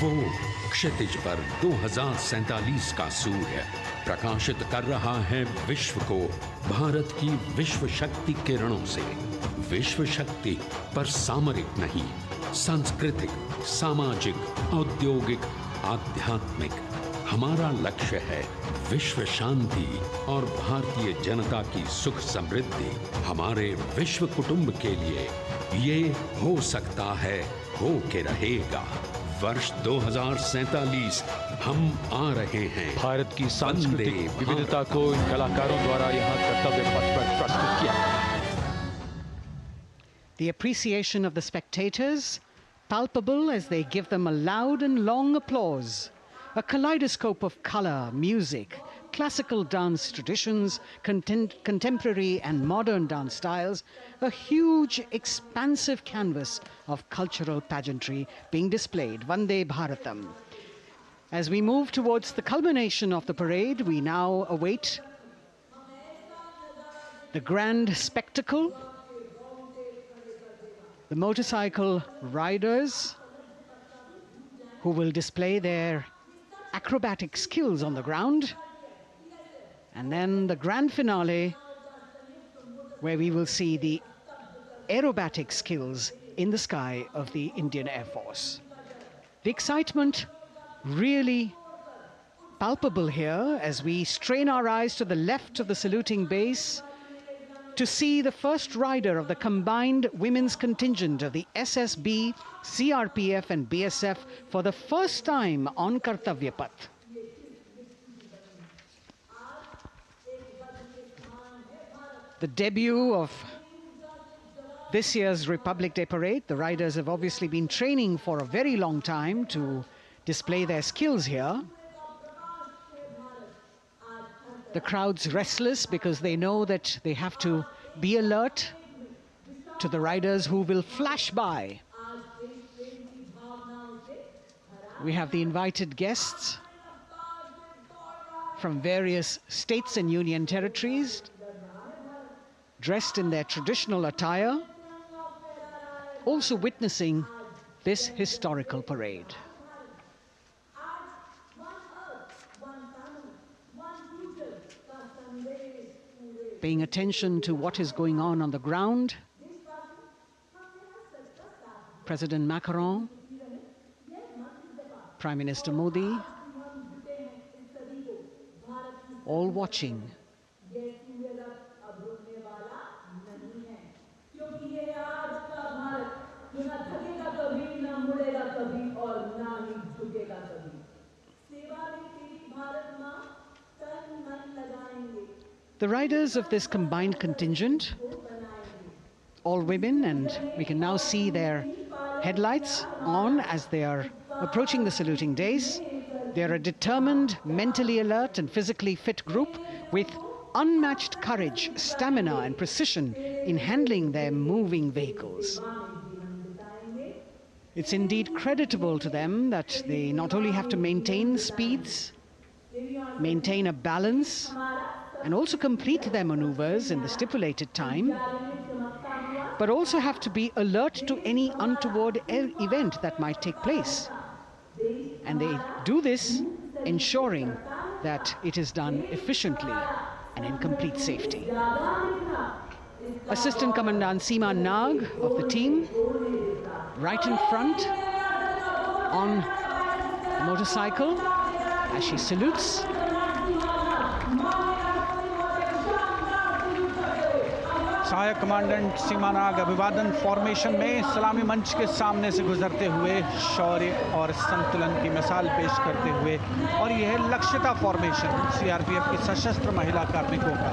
[SPEAKER 13] वो क्षितिज पर 2047 का सूर्य प्रकाशित कर रहा है विश्व को भारत की विश्व शक्ति किरणों से। विश्व शक्ति पर सामरिक नहीं, सांस्कृतिक, सामाजिक, औद्योगिक, आध्यात्मिक। हमारा लक्ष्य है विश्व शांति और भारतीय जनता की सुख समृद्धि। हमारे विश्व कुटुंब के लिए ये हो सकता है, हो के रहेगा। वर्ष 2047 हम आ रहे हैं।
[SPEAKER 5] भारत की सांस्कृतिक विविधता को इन कलाकारों द्वारा यहाँ कर्तव्य पथ पर प्रस्तुत किया गया।
[SPEAKER 2] The appreciation of the spectators palpable as they give them a loud and long applause. A kaleidoscope of color, music, classical dance traditions, contemporary and modern dance styles, a huge, expansive canvas of cultural pageantry being displayed, Vande Bharatam. As we move towards the culmination of the parade, we now await the grand spectacle, the motorcycle riders who will display their acrobatic skills on the ground, and then the grand finale where we will see the aerobatic skills in the sky of the Indian Air Force. The excitement really palpable here as we strain our eyes to the left of the saluting base to see the first rider of the combined women's contingent of the SSB, CRPF and BSF for the first time on Kartavya Path. The debut of this year's Republic Day Parade. The riders have obviously been training for a very long time to display their skills here. The crowd's restless because they know that they have to be alert to the riders who will flash by. We have the invited guests from various states and union territories, dressed in their traditional attire, also witnessing this historical parade. Paying attention to what is going on the ground, President Macron, Prime Minister Modi, all watching. The riders of this combined contingent all women, and we can now see their headlights on as they are approaching the saluting dais. They're a determined, mentally alert and physically fit group with unmatched courage, stamina and precision in handling their moving vehicles. It's indeed creditable to them that they not only have to maintain speeds, maintain a balance, and also complete their maneuvers in the stipulated time, but also have to be alert to any untoward event that might take place. And they do this ensuring that it is done efficiently and in complete safety. Assistant Commandant Seema Nag of the team, right in front on the motorcycle as she salutes.
[SPEAKER 1] सहायक commandant सीमा नाग अभिवादन formation में सलामी मंच के सामने से गुजरते हुए शौर्य और संतुलन की मिसाल पेश करते हुए, और यह लक्ष्यता फॉर्मेशन सीआरपीएफ की सशस्त्र महिला कार्मिकों का,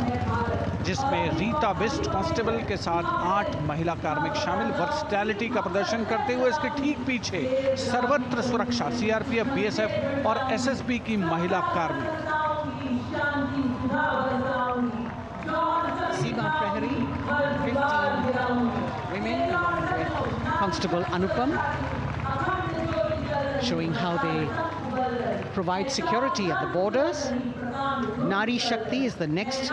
[SPEAKER 1] जिसमें रीता बिस्ट कांस्टेबल के साथ 8 महिला कार्मिक शामिल, वर्सटैलिटी का प्रदर्शन करते हुए इसके ठीक पीछे सर्वत्र सुरक्षा सीआरपीएफ, बीएसएफ और एसएसबी की महिला कार्मिक।
[SPEAKER 2] Seema Prahari, 15 women along with Constable Anupam, showing how they provide security at the borders. Nari Shakti is the next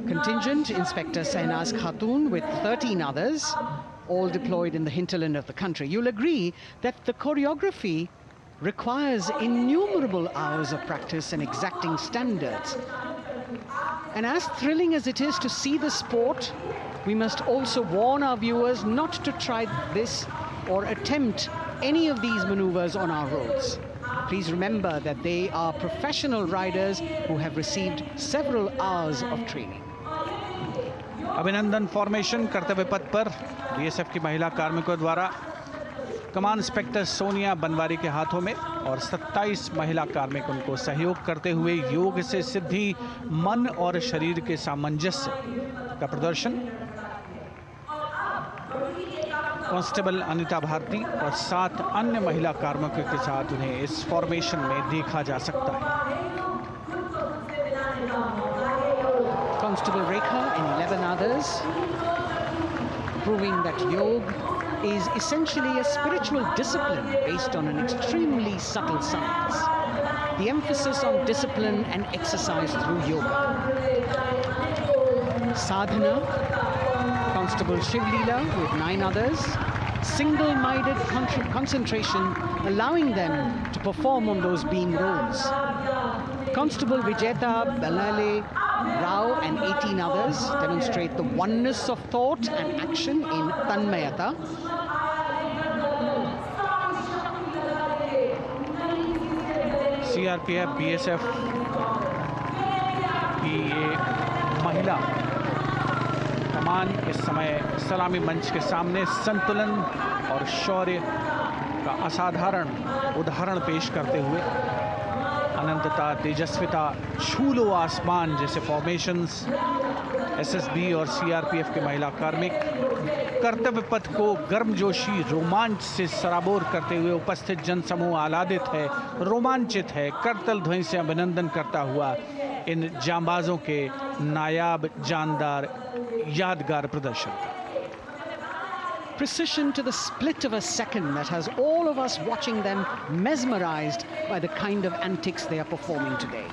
[SPEAKER 2] contingent, Inspector Sainaz Khatun with 13 others, all deployed in the hinterland of the country. You'll agree that the choreography requires innumerable hours of practice and exacting standards. And as thrilling as it is to see the sport, we must also warn our viewers not to try this or attempt any of these maneuvers on our roads. Please remember that they are professional riders who have received several hours of training.
[SPEAKER 1] अभिनंदन formation कर्तव्य पथ पर BSF की महिला कार्मिकों द्वारा कमान inspector Sonia Banwari के हाथों में, और 27 महिला कार्मिक उनको सहयोग करते हुए योग से सिद्धि, मन और शरीर के सामंजस्य का प्रदर्शन। कांस्टेबल अनिता भारती और 7 अन्य महिला कार्मिकों के साथ उन्हें इस फॉर्मेशन में देखा जा सकता है।
[SPEAKER 2] Constable Rekha and 11 others, proving that yoga is essentially a spiritual discipline based on an extremely subtle science. The emphasis on discipline and exercise through yoga. Sadhana, Constable Shivleela with 9 others, single-minded concentration, allowing them to perform on those beam rolls. Constable Vijeta Balale Rao and 18 others demonstrate the oneness of thought and action in Tanmayata.
[SPEAKER 1] CRPF, BSF की ये महिला कमान इस समय सलामी मंच के सामने संतुलन और शौर्य का असाधारण उदाहरण पेश करते हुए अनंतता, तेजस्विता, छू लो आसमान जैसे फॉर्मेशंस एसएसबी और सीआरपीएफ के महिला कार्मिक कर्तव्य पथ को गर्मजोशी, रोमांच से सराबोर करते हुए उपस्थित जनसमूह आह्लादित है, रोमांचित है, करतल ध्वनि से अभिनंदन करता हुआ इन जांबाजों के नायाब, जानदार, यादगार प्रदर्शन।
[SPEAKER 2] Precision to the split of a second that has all of us watching them mesmerized by the kind of antics they are performing today.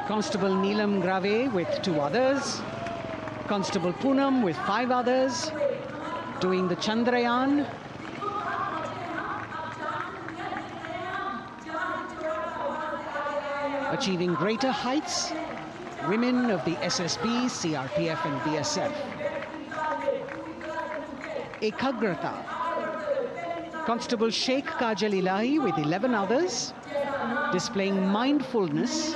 [SPEAKER 2] Constable Neelam Grave with 2 others, Constable Poonam with 5 others, doing the Chandrayaan. Achieving greater heights, women of the SSB, CRPF and BSF. Ekagrata, Constable Sheikh Kajal Ilahi with 11 others, displaying mindfulness,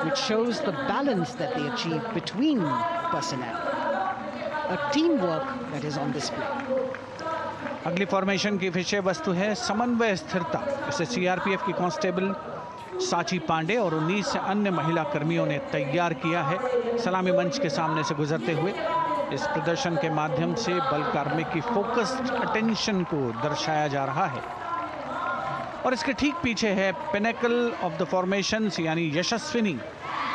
[SPEAKER 2] which shows the balance that they achieve between personnel. A teamwork that is on display.
[SPEAKER 1] अगली formation की विषय वस्तु है समन्वय स्थिरता। इसे CRPF की constable साची पांडे और 19 अन्य महिला कर्मियों ने तैयार किया है। सलामी मंच के सामने से गुजरते हुए इस प्रदर्शन के माध्यम से बल कार्मिक की फोकस्ड अटेंशन को दर्शाया जा रहा है। और इसके ठीक पीछे है पिनेकल ऑफ द फॉर्मेशंस यानी यशस्विनी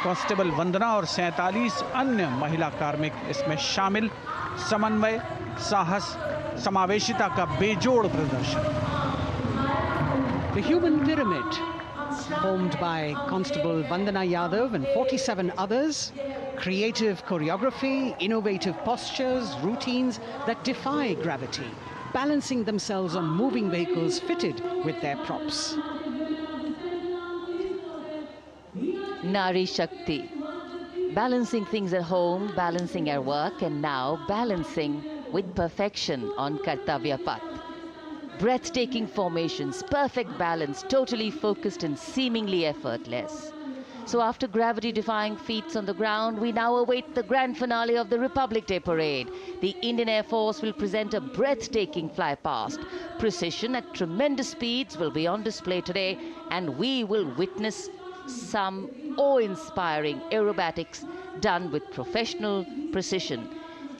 [SPEAKER 1] कांस्टेबल वंदना और 47 अन्य महिला कार्मिक इसमें शामिल। समन्वय, साहस, समावेशिता का बेजोड़ प्रदर्शन।
[SPEAKER 2] The human pyramid, formed by Constable Vandana Yadav and 47 others, creative choreography, innovative postures, routines that defy gravity, balancing themselves on moving vehicles fitted with their props.
[SPEAKER 4] Nari Shakti, balancing things at home, balancing our work, and now balancing with perfection on Kartavya Path. Breathtaking formations, perfect balance, totally focused and seemingly effortless. So after gravity-defying feats on the ground, we now await the grand finale of the Republic Day Parade. The Indian Air Force will present a breathtaking fly-past. Precision at tremendous speeds will be on display today, and we will witness some awe-inspiring aerobatics done with professional precision.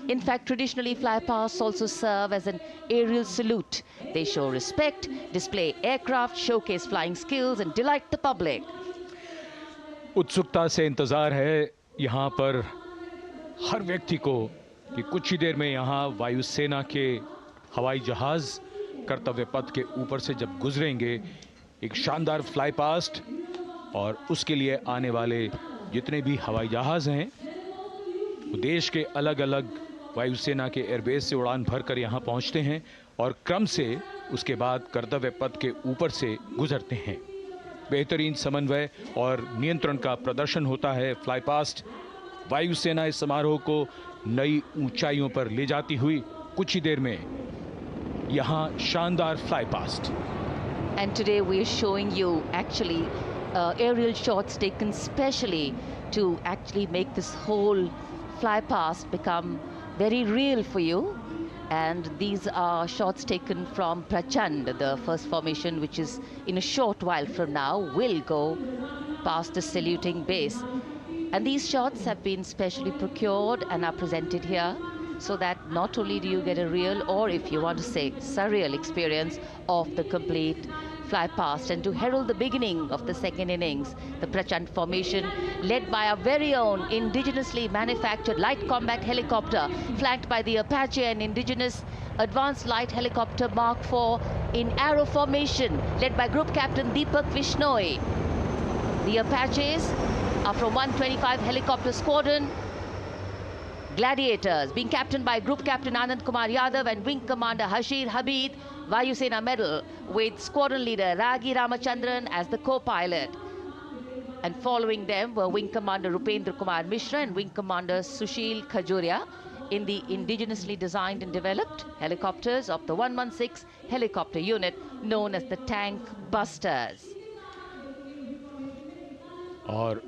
[SPEAKER 4] In fact, traditionally, flypasts also serve as an aerial salute. They show respect, display aircraft, showcase flying skills, and delight the public.
[SPEAKER 5] उत्सुकता से इंतजार है यहाँ पर हर व्यक्ति को कि कुछ ही देर में यहाँ वायुसेना के हवाई जहाज कर्तव्य पथ के ऊपर से जब गुजरेंगे, एक शानदार फ्लाई पास्ट, और उसके लिए आने वाले जितने भी हवाई जहाज हैं वो देश के अलग अलग वायुसेना के एयरबेस से उड़ान भरकर यहाँ पहुँचते हैं और क्रम से उसके बाद कर्तव्य पथ के ऊपर से गुजरते हैं। बेहतरीन समन्वय और नियंत्रण का प्रदर्शन होता है। फ्लाई पास्ट वायुसेना इस समारोह को नई ऊंचाइयों पर ले जाती हुई कुछ ही देर में यहाँ शानदार fly past.
[SPEAKER 4] And today we are showing you actually aerial shots taken specially to actually make this whole fly past become very real for you. And these are shots taken from Prachand, the first formation, which is in a short while from now will go past the saluting base. And these shots have been specially procured and are presented here so that not only do you get a real, or if you want to say surreal experience of the complete fly past, and to herald the beginning of the second innings, the Prachand formation led by our very own indigenously manufactured light combat helicopter, flanked by the Apache and indigenous advanced light helicopter Mark IV in arrow formation, led by Group Captain Deepak Vishnoi. The Apaches are from 125 Helicopter Squadron. Gladiators, being captained by Group Captain Anand Kumar Yadav and Wing Commander Hashir Habib, Vayusena Medal, with Squadron Leader Ragi Ramachandran as the co-pilot. And following them were Wing Commander Rupendra Kumar Mishra and Wing Commander Sushil Khajuria in the indigenously designed and developed helicopters of the 116 helicopter unit known as the Tank Busters.
[SPEAKER 5] और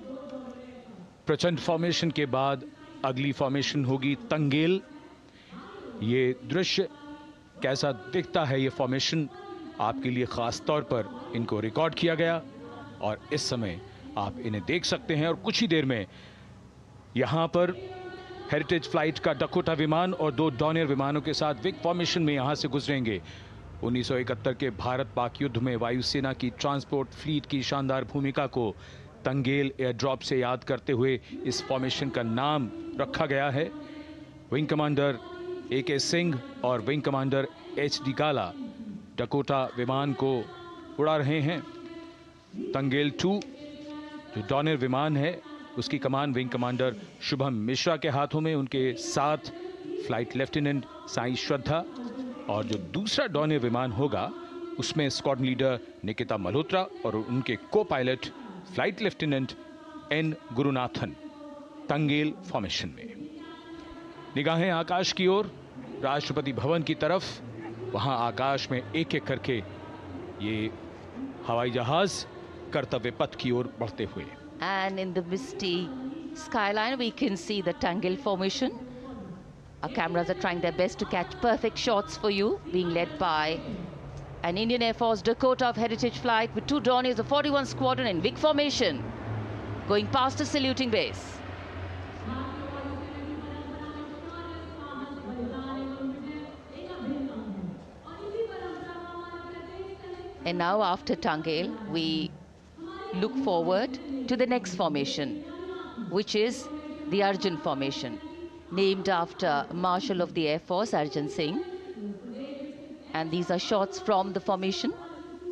[SPEAKER 5] प्रचंड formation के बाद अगली formation होगी तंगेल। ये दृश्य कैसा दिखता है, ये फॉर्मेशन आपके लिए खास तौर पर इनको रिकॉर्ड किया गया और इस समय आप इन्हें देख सकते हैं। और कुछ ही देर में यहाँ पर हेरिटेज फ्लाइट का डकोटा विमान और 2 डॉनियर विमानों के साथ विग फॉर्मेशन में यहाँ से गुजरेंगे। 1971 के भारत पाक युद्ध में वायुसेना की ट्रांसपोर्ट फ्लीट की शानदार भूमिका को तंगेल एयर ड्रॉप से याद करते हुए इस फॉर्मेशन का नाम रखा गया है। विंग कमांडर AK सिंह और विंग कमांडर HD काला डकोटा विमान को उड़ा रहे हैं। तंगेल 2 जो डॉनियर विमान है उसकी कमान विंग कमांडर शुभम मिश्रा के हाथों में, उनके साथ फ्लाइट लेफ्टिनेंट साई श्रद्धा, और जो दूसरा डॉनियर विमान होगा उसमें स्क्वाड्रन लीडर निकिता मल्होत्रा और उनके को pilot flight lieutenant N Gurunathan. Tangail formation में निगाहें आकाश की ओर, राष्ट्रपति भवन की तरफ। वहां आकाश में एक एक करके ये हवाई जहाज कर्तव्य पथ की ओर बढ़ते हुए।
[SPEAKER 4] And in the misty skyline we can see the Tangel formation. Our cameras are trying their best to catch perfect shots for you, being led by An Indian Air Force Dakota of Heritage flight with 2 Dorniers of 41 Squadron in big formation, going past the saluting base. And now after Tangel, we look forward to the next formation, which is the Arjun formation, named after Marshal of the Air Force, Arjun Singh. And these are shots from the formation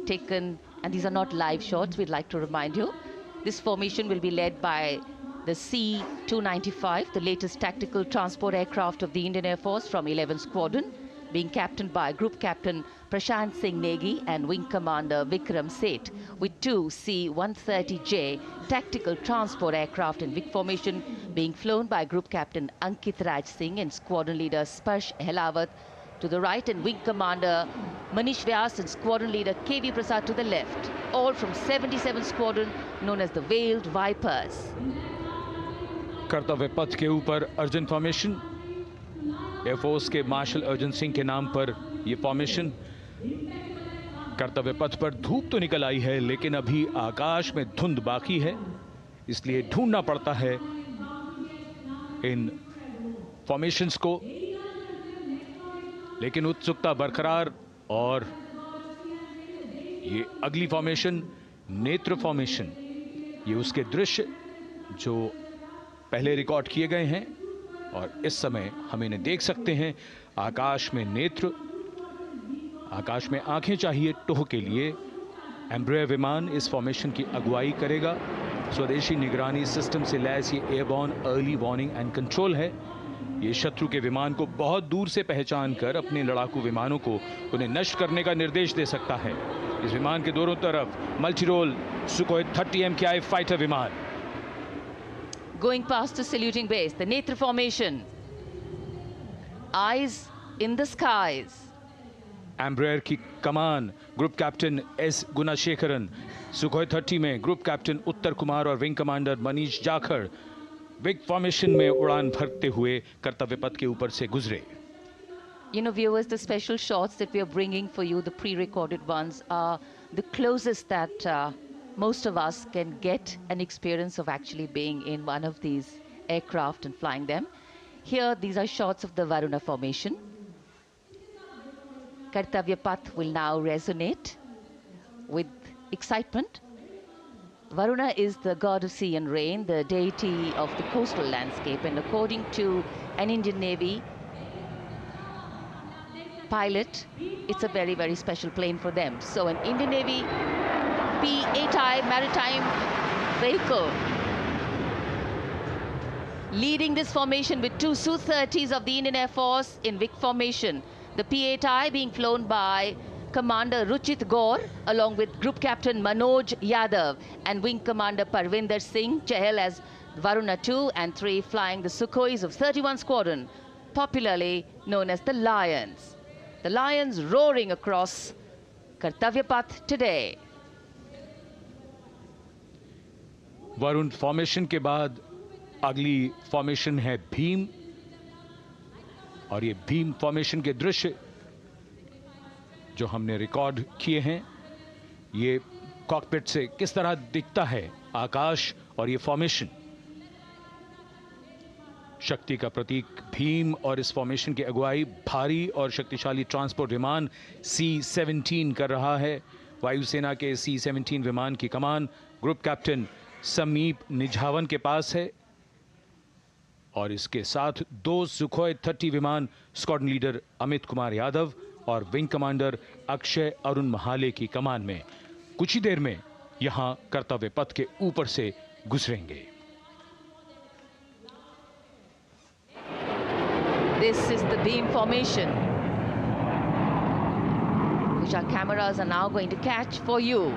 [SPEAKER 4] taken, and these are not live shots, we'd like to remind you. This formation will be led by the C-295, the latest tactical transport aircraft of the Indian Air Force from 11th Squadron, being captained by Group Captain Prashant Singh Negi and Wing Commander Vikram Seth, with 2 C-130J tactical transport aircraft in big formation being flown by Group Captain Ankit Raj Singh and Squadron Leader Sparsh Helawat to the right, and Wing Commander Manish Vyas and Squadron Leader KV Prasad to the left, all from 77th Squadron, known as the Veiled Vipers.
[SPEAKER 5] कर्तव्य पथ के ऊपर Arjun formation, air force के martial Arjun Singh के नाम पर यह formation. कर्तव्य पथ पर धूप तो निकल आई है, लेकिन अभी आकाश में धुंध बाकी है, इसलिए ढूंढना पड़ता है इन फॉर्मेशंस को। लेकिन उत्सुकता बरकरार, और ये अगली फॉर्मेशन नेत्र फॉर्मेशन, ये उसके दृश्य जो पहले रिकॉर्ड किए गए हैं और इस समय हम इन्हें देख सकते हैं। आकाश में नेत्र, आकाश में आंखें चाहिए टोह के लिए। एम्ब्रेयर विमान इस फॉर्मेशन की अगुवाई करेगा। स्वदेशी निगरानी सिस्टम से लैस ये airborne early warning and control है। ये शत्रु के विमान को बहुत दूर से पहचान कर अपने लड़ाकू विमानों को उन्हें नष्ट करने का निर्देश दे सकता है। इस विमान के दोनों तरफ multi role Sukhoi 30 MKI fighter विमान।
[SPEAKER 4] Going past the saluting base, the Netra formation. Eyes in the skies.
[SPEAKER 5] Embraer की कमान ग्रुप कैप्टन एस गुणाशेखरन, सुखोई 30 में ग्रुप कैप्टन उत्तर कुमार और wing commander Manish Jakhar big formation में उड़ान भरते हुए कर्तव्य पथ के ऊपर से गुजरे।
[SPEAKER 4] You know, viewers, the special shots that we are bringing for you, the pre-recorded ones, are the closest that most of us can get an experience of actually being in one of these aircraft and flying them. Here, these are shots of the Varuna formation. Kartavya Path will now resonate with excitement. Varuna is the god of sea and rain, the deity of the coastal landscape, and according to an Indian Navy pilot, it's a very, very special plane for them. So an Indian Navy P-8I maritime vehicle leading this formation with 2 Su-30s of the Indian Air Force in big formation. The P-8I being flown by Commander Ruchit Gaur along with Group Captain Manoj Yadav and Wing Commander Parvinder Singh Chahal as Varuna 2 and 3 flying the Sukhois of 31 Squadron, popularly known as the Lions. The Lions roaring across Kartavya Path today.
[SPEAKER 5] Varun formation के बाद अगली formation है भीम, और ये Bhim formation के दृश्य जो हमने रिकॉर्ड किए हैं, ये कॉकपिट से किस तरह दिखता है आकाश और ये फॉर्मेशन। शक्ति का प्रतीक भीम, और इस फॉर्मेशन की अगुवाई भारी और शक्तिशाली ट्रांसपोर्ट विमान C-17 कर रहा है। वायुसेना के C-17 विमान की कमान ग्रुप कैप्टन समीप निझावन के पास है, और इसके साथ 2 सुखोई 30 विमान स्क्वाड्रन लीडर अमित कुमार यादव और विंग कमांडर अक्षय अरुण महाले की कमान में कुछ ही देर में यहां कर्तव्य पथ के ऊपर से गुजरेंगे।
[SPEAKER 4] This is the beam formation, which our cameras are now going to catch for you.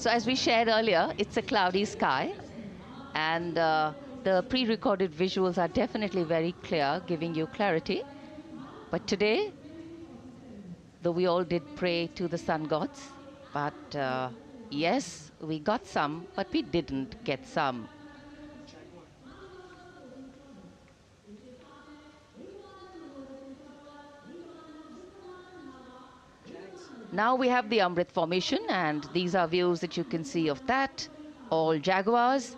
[SPEAKER 4] So as we shared earlier, it's a cloudy sky, and the pre-recorded visuals are definitely very clear, giving you clarity. But today, though we all did pray to the sun gods, But yes, we got some, but we didn't get some. Now we have the Amrit formation, and these are views that you can see of that. All Jaguars.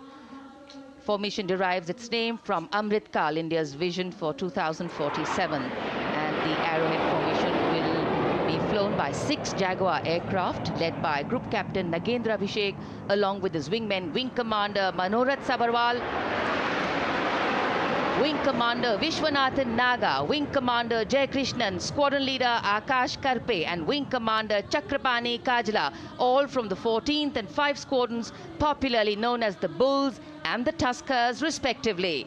[SPEAKER 4] Formation derives its name from Amrit Kal, India's vision for 2047. And the Arrowhead formation will be flown by 6 Jaguar aircraft, led by Group Captain Nagendra Abhishek, along with his wingmen, Wing Commander Manorat Sabarwal, Wing Commander Vishwanathan Naga, Wing Commander Jay Krishnan, Squadron Leader Akash Karpe, and Wing Commander Chakrapani Kajla, all from the 14th and 5 squadrons, popularly known as the Bulls and the Tuskers, respectively.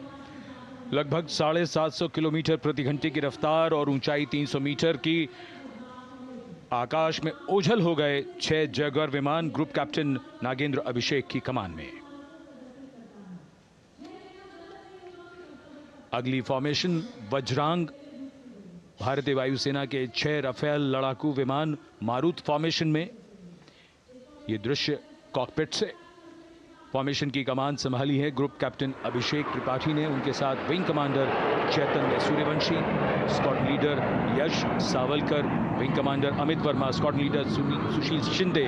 [SPEAKER 5] लगभग 750 kilometre प्रति घंटे की रफ्तार और ऊंचाई 300 metre की आकाश में ओझल हो गए 6 जैगुआर विमान ग्रुप कैप्टन नागेंद्र अभिषेक की कमान में। अगली फॉर्मेशन वज्रांग, भारतीय वायुसेना के 6 राफेल लड़ाकू विमान मारुत फॉर्मेशन में। ये दृश्य कॉकपिट से। फॉर्मेशन की कमान संभाली है ग्रुप कैप्टन अभिषेक त्रिपाठी ने, उनके साथ wing commander Chaitanya Suryavanshi, squadron leader Yash Savalkar, wing commander Amit Verma, squadron leader Sushil Shinde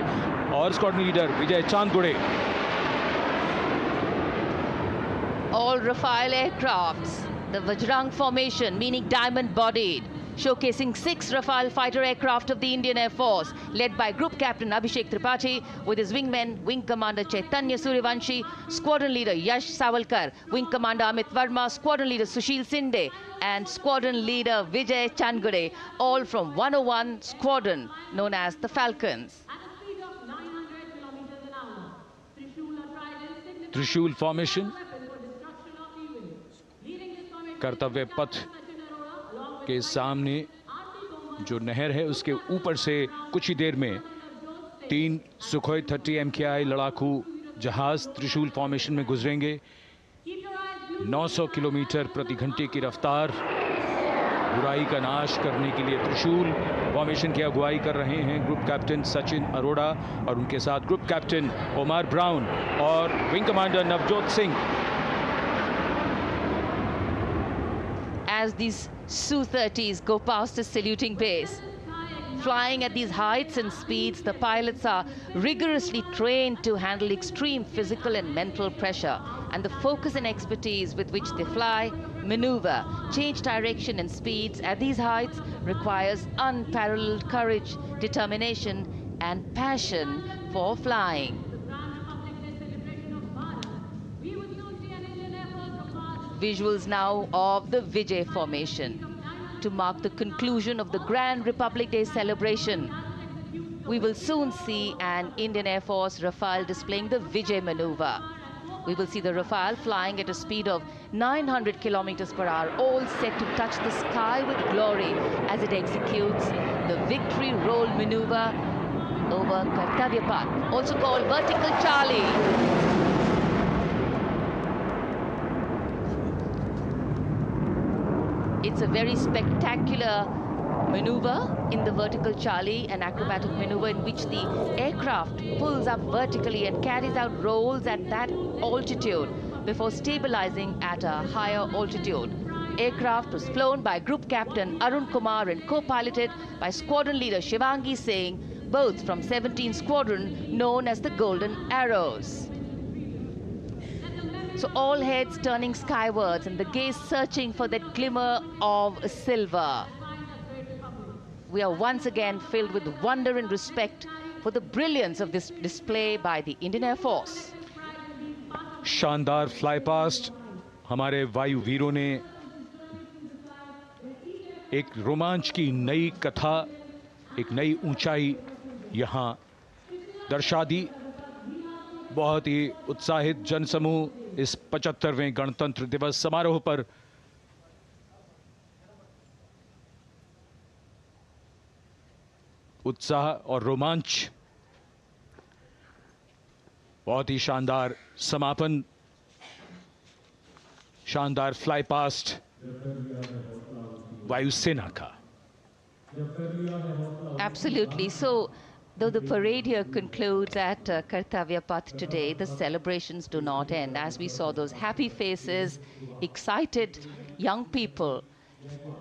[SPEAKER 5] और squadron leader Vijay Chandgude.
[SPEAKER 4] All Rafale aircrafts, the Vajrang formation, meaning diamond-bodied, showcasing 6 Rafale fighter aircraft of the Indian Air Force, led by Group Captain Abhishek Tripathi, with his wingmen, Wing Commander Chaitanya Suryavanshi, Squadron Leader Yash Savalkar, Wing Commander Amit Verma, Squadron Leader Sushil Sinde, and Squadron Leader Vijay Chandgade, all from 101 Squadron, known as the Falcons.
[SPEAKER 5] त्रिशूल formation, कर्तव्य पथ के सामने जो नहर है उसके ऊपर से कुछ ही देर में 3 सुखोई 30 MKI लड़ाकू जहाज त्रिशूल फॉर्मेशन में गुजरेंगे। 900 किलोमीटर प्रति घंटे की रफ्तार, बुराई का नाश करने के लिए त्रिशूल फॉर्मेशन की अगुवाई कर रहे हैं ग्रुप कैप्टन सचिन अरोड़ा और उनके साथ ग्रुप कैप्टन ओमार ब्राउन और wing commander Navjot Singh.
[SPEAKER 4] As these Su-30s go past the saluting base, flying at these heights and speeds, the pilots are rigorously trained to handle extreme physical and mental pressure, and the focus and expertise with which they fly, maneuver, change direction and speeds at these heights requires unparalleled courage, determination and passion for flying. Visuals now of the Vijay formation to mark the conclusion of the Grand Republic Day celebration. We will soon see an Indian Air Force Rafale displaying the Vijay maneuver. We will see the Rafale flying at a speed of 900 kilometers per hour, all set to touch the sky with glory as it executes the victory roll maneuver over Kartavya Path, also called Vertical Charlie. It's a very spectacular maneuver in the Vertical Charlie, an acrobatic maneuver in which the aircraft pulls up vertically and carries out rolls at that altitude before stabilizing at a higher altitude. Aircraft was flown by Group Captain Arun Kumar and co-piloted by Squadron Leader Shivangi Singh, both from 17 Squadron known as the Golden Arrows. So all heads turning skywards and the gaze searching for that glimmer of silver. We are once again filled with wonder and respect for the brilliance of this display by the Indian Air Force.
[SPEAKER 5] शानदार fly past, हमारे वायु वीरों ने एक रोमांच की नई कथा, एक नई ऊंचाई यहां दर्शा दी। बहुत ही उत्साहित जनसमूह इस 75वें गणतंत्र दिवस समारोह पर उत्साह और रोमांच, बहुत ही शानदार समापन, शानदार फ्लाई पास्ट वायुसेना का।
[SPEAKER 4] Absolutely. So Though the parade here concludes at Kartavya Path today, the celebrations do not end. As we saw those happy faces, excited young people,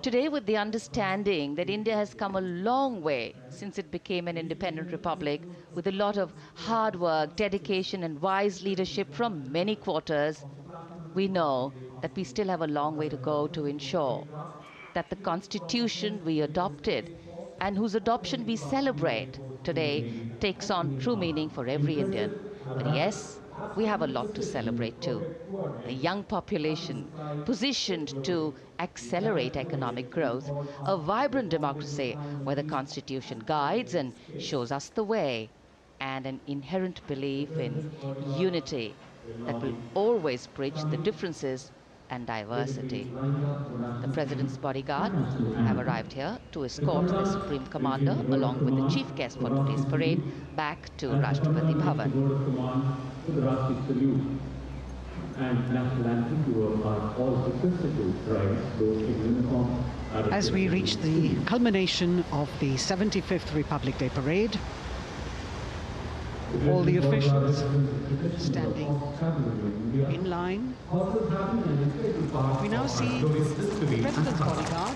[SPEAKER 4] today with the understanding that India has come a long way since it became an independent republic, with a lot of hard work, dedication and wise leadership from many quarters, we know that we still have a long way to go to ensure that the constitution we adopted and whose adoption we celebrate today takes on true meaning for every Indian. But yes, we have a lot to celebrate too. A young population positioned to accelerate economic growth, a vibrant democracy where the constitution guides and shows us the way, and an inherent belief in unity that will always bridge the differences and diversity. The President's bodyguard have arrived here to escort the Supreme Commander along with the chief guest for today's parade back to Rashtrapati Bhavan.
[SPEAKER 2] As we reach the culmination of the 75th Republic Day parade, all the officials standing in line. We now see the President's bodyguard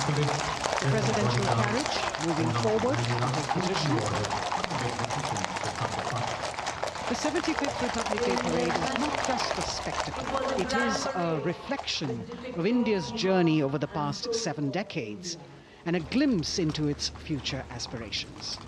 [SPEAKER 2] the presidential carriage moving forward to position. The 75th Republic Day parade is not just a spectacle. It is a reflection of India's journey over the past 7 decades and a glimpse into its future aspirations.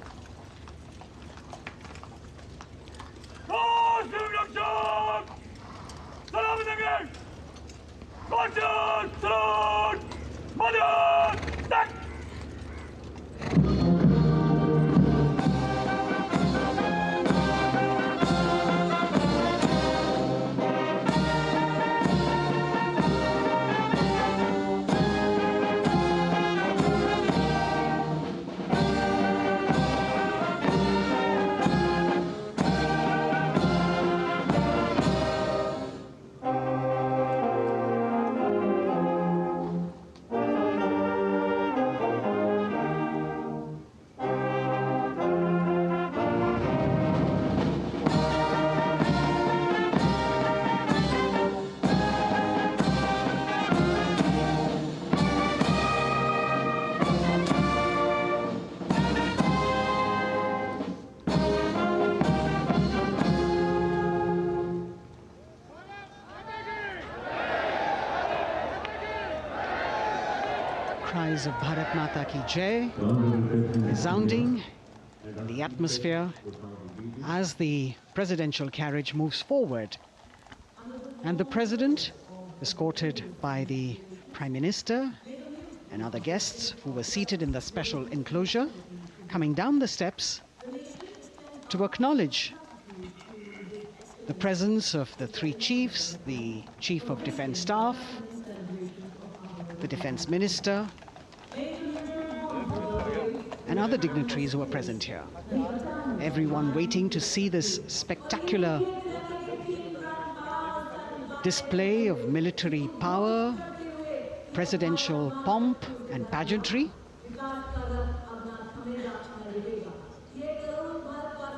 [SPEAKER 2] Cries of Bharat Mata Ki Jai resounding in the atmosphere as the presidential carriage moves forward. And the President, escorted by the Prime Minister and other guests who were seated in the special enclosure, coming down the steps to acknowledge the presence of the 3 chiefs, the Chief of Defence Staff, the Defence Minister, and other dignitaries who are present here. Everyone waiting to see this spectacular display of military power, presidential pomp and pageantry.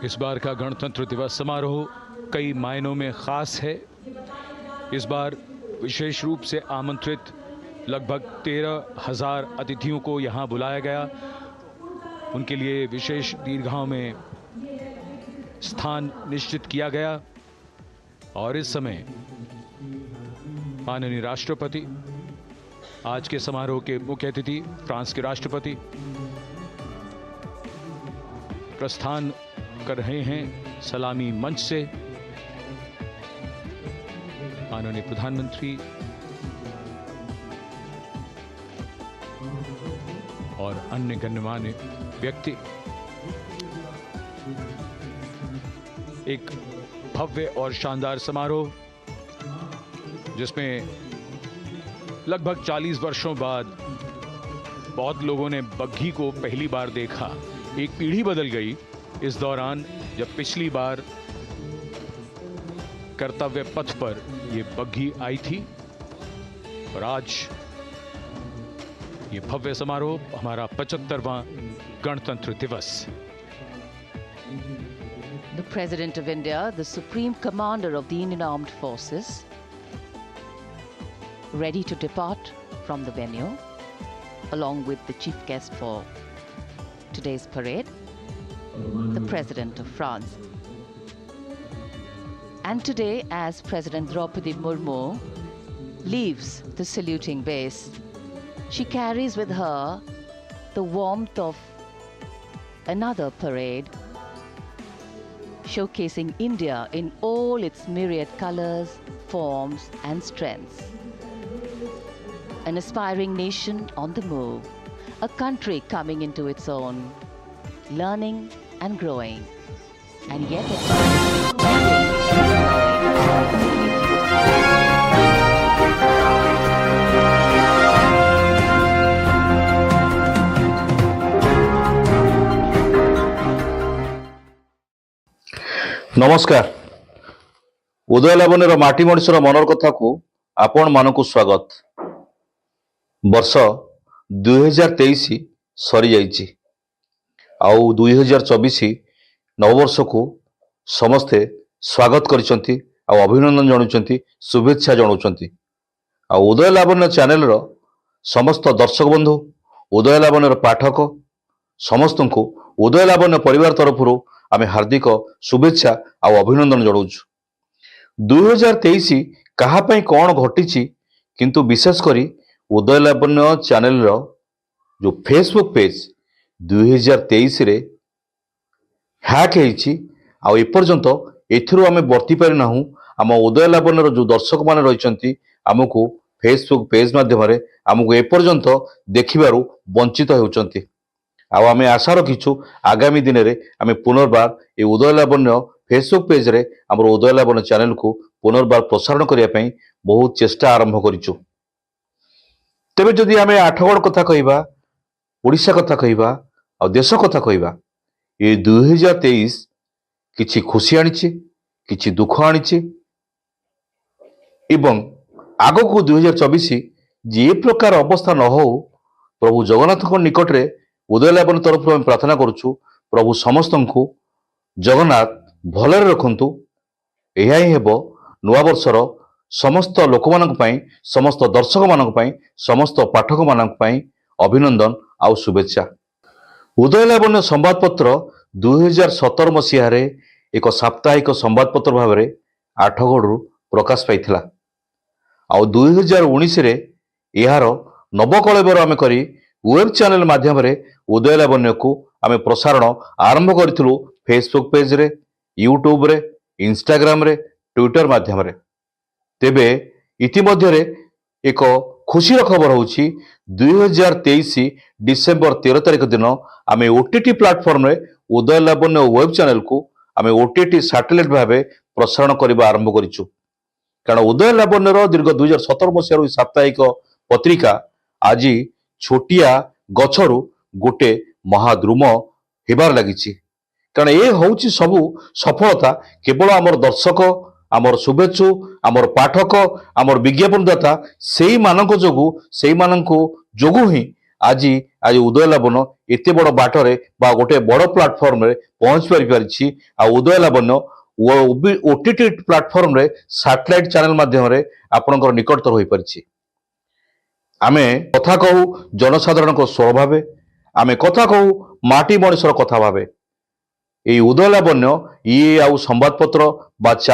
[SPEAKER 5] इस बार का गणतंत्र दिवस समारोह कई मायनों में खास है। इस बार विशेष रूप से आमंत्रित लगभग 13,000 अतिथियों को यहां बुलाया गया। उनके लिए विशेष दीर्घाओं में स्थान निश्चित किया गया और इस समय माननीय राष्ट्रपति, आज के समारोह के मुख्य अतिथि फ्रांस के राष्ट्रपति, प्रस्थान कर रहे हैं सलामी मंच से। माननीय प्रधानमंत्री और अन्य गण्यमान्य व्यक्ति एक भव्य और शानदार समारोह जिसमें लगभग 40 वर्षों बाद बहुत लोगों ने बग्घी को पहली बार देखा। एक पीढ़ी बदल गई इस दौरान, जब पिछली बार कर्तव्य पथ पर ये बग्घी आई थी और आज ये भव्य समारोह हमारा 75वां गणतंत्र दिवस।
[SPEAKER 4] The President of India, the Supreme Commander of the Indian Armed Forces, ready to depart from the venue, along with the chief guest for today's parade, the President of France. And today, as President Draupadi Murmu leaves the saluting base, she carries with her the warmth of another parade, showcasing India in all its myriad colors, forms, and strengths. An aspiring nation on the move, a country coming into its own, learning and growing, and yet
[SPEAKER 14] नमस्कार। उदयलावण्यर माटी मणिषर मनर कथा को आपण मानकु स्वागत। वर्ष 2023 सरी जाइछि आउ 2024 नववर्ष को समस्ते स्वागत करिसंती आउ अभिनंदन जणाउछंती, शुभेच्छा जणाउछंती। आउ उदयलावण्य चैनल रो समस्त दर्शक बंधु, उदयलावण्यर पाठक समस्तंकु उदयलावण्य परिवार तरफरु आमे हार्दिक शुभेच्छा आउ अभिनंदन जणाउछु। 2023 कहा पई कोन घटिछि, किंतु विशेष करी उदयलावण्य चैनल रो जो फेसबुक पेज 2023 रे हैक हेछि आउ एपर्यंत एथिरो आमे बर्ती पारि नाहु। आम उदयलावण्यर जो दर्शक माने रहिसंती हमकु फेसबुक पेज माध्यम रे हमकु एपर्यंत देखिबारु वंचित हेउचंती। आउ आमे आशा रखिछु आगामी दिन रे आमे पुनर्बार ए उदयलावण्य फेसबुक पेज रे हमर उदयलावण्य चैनल को पुनर्बार प्रसारण करिया पई बहुत चेष्टा आरंभ करिछु। तेबे जदि आमे आठगड़ कथा कहिबा, ओडिशा कथा कहिबा आ देश कथा कहिबा, ए 2023 किछि खुशी आनिछि, किछि दुख आनिछि एवं आगको 2024 जे प्रकार अवस्था न हो, प्रभु जगन्नाथ निकट रे उदयलावण्य तरफ हम प्रार्थना करुछु, प्रभु समस्त को जगन्नाथ भलरे रखंतु। एहा ही हेबो नुआ वर्षर समस्त लोक मानक पई, समस्त दर्शक मानक पई, समस्त पाठक मानक पई अभिनंदन आउ शुभेच्छा। उदयलावण्य संवादपत्र 2017 मसीह रे एक साप्ताहिक संवादपत्र भाव में आठगड़ू प्रकाश पाइथिला। आउ 2019 रे यार नवकलेबर आमे करी वेब चैनल माध्यम रे उदयलावण्य को आमे प्रसारण आरंभ करिथिलु। फेसबुक पेज रे, यूट्यूब रे, इंस्टाग्राम रे, ट्विटर माध्यम रे। तेबे इतिमध्ये रे एक खुशीर खबर होछि 2023 डिसेंबर 13 तारिख दिन आमे ओटीटी प्लेटफॉर्म रे उदयलावण्य वेब चैनल को आमे ओटीटी सैटेलाइट भावे प्रसारण करबा आरंभ करिछु। कारण उदयलावण्यर दीर्घ 2017 मसीह साप्ताहिक पत्रिका आज छोटिया गछरु गोटे महाद्रुम हेबार लागिछि। कारण ए होउछि सबु सफलता केवल आमर दर्शक, आमर शुभेच्छु, आमर पाठक, आमर विज्ञापनदाता सेई मानक जोगु ही आज उदयलावण्य एते बड़ बाटरे बा गोटे बड़ प्लेटफॉर्म रे पहुंच पारिछि। आ उदयलावण्य ओटीटी प्लेटफॉर्म रे सैटेलाइट चैनल माध्यम रे आपनकर निकटतर होई परिछि। आमे कथा कहू जनसाधारण को स्वर भावे, आमे कथा कहू माटी मणिषर कथा भावे। ए उदयलावण्य ये आउ संवादपत्र बा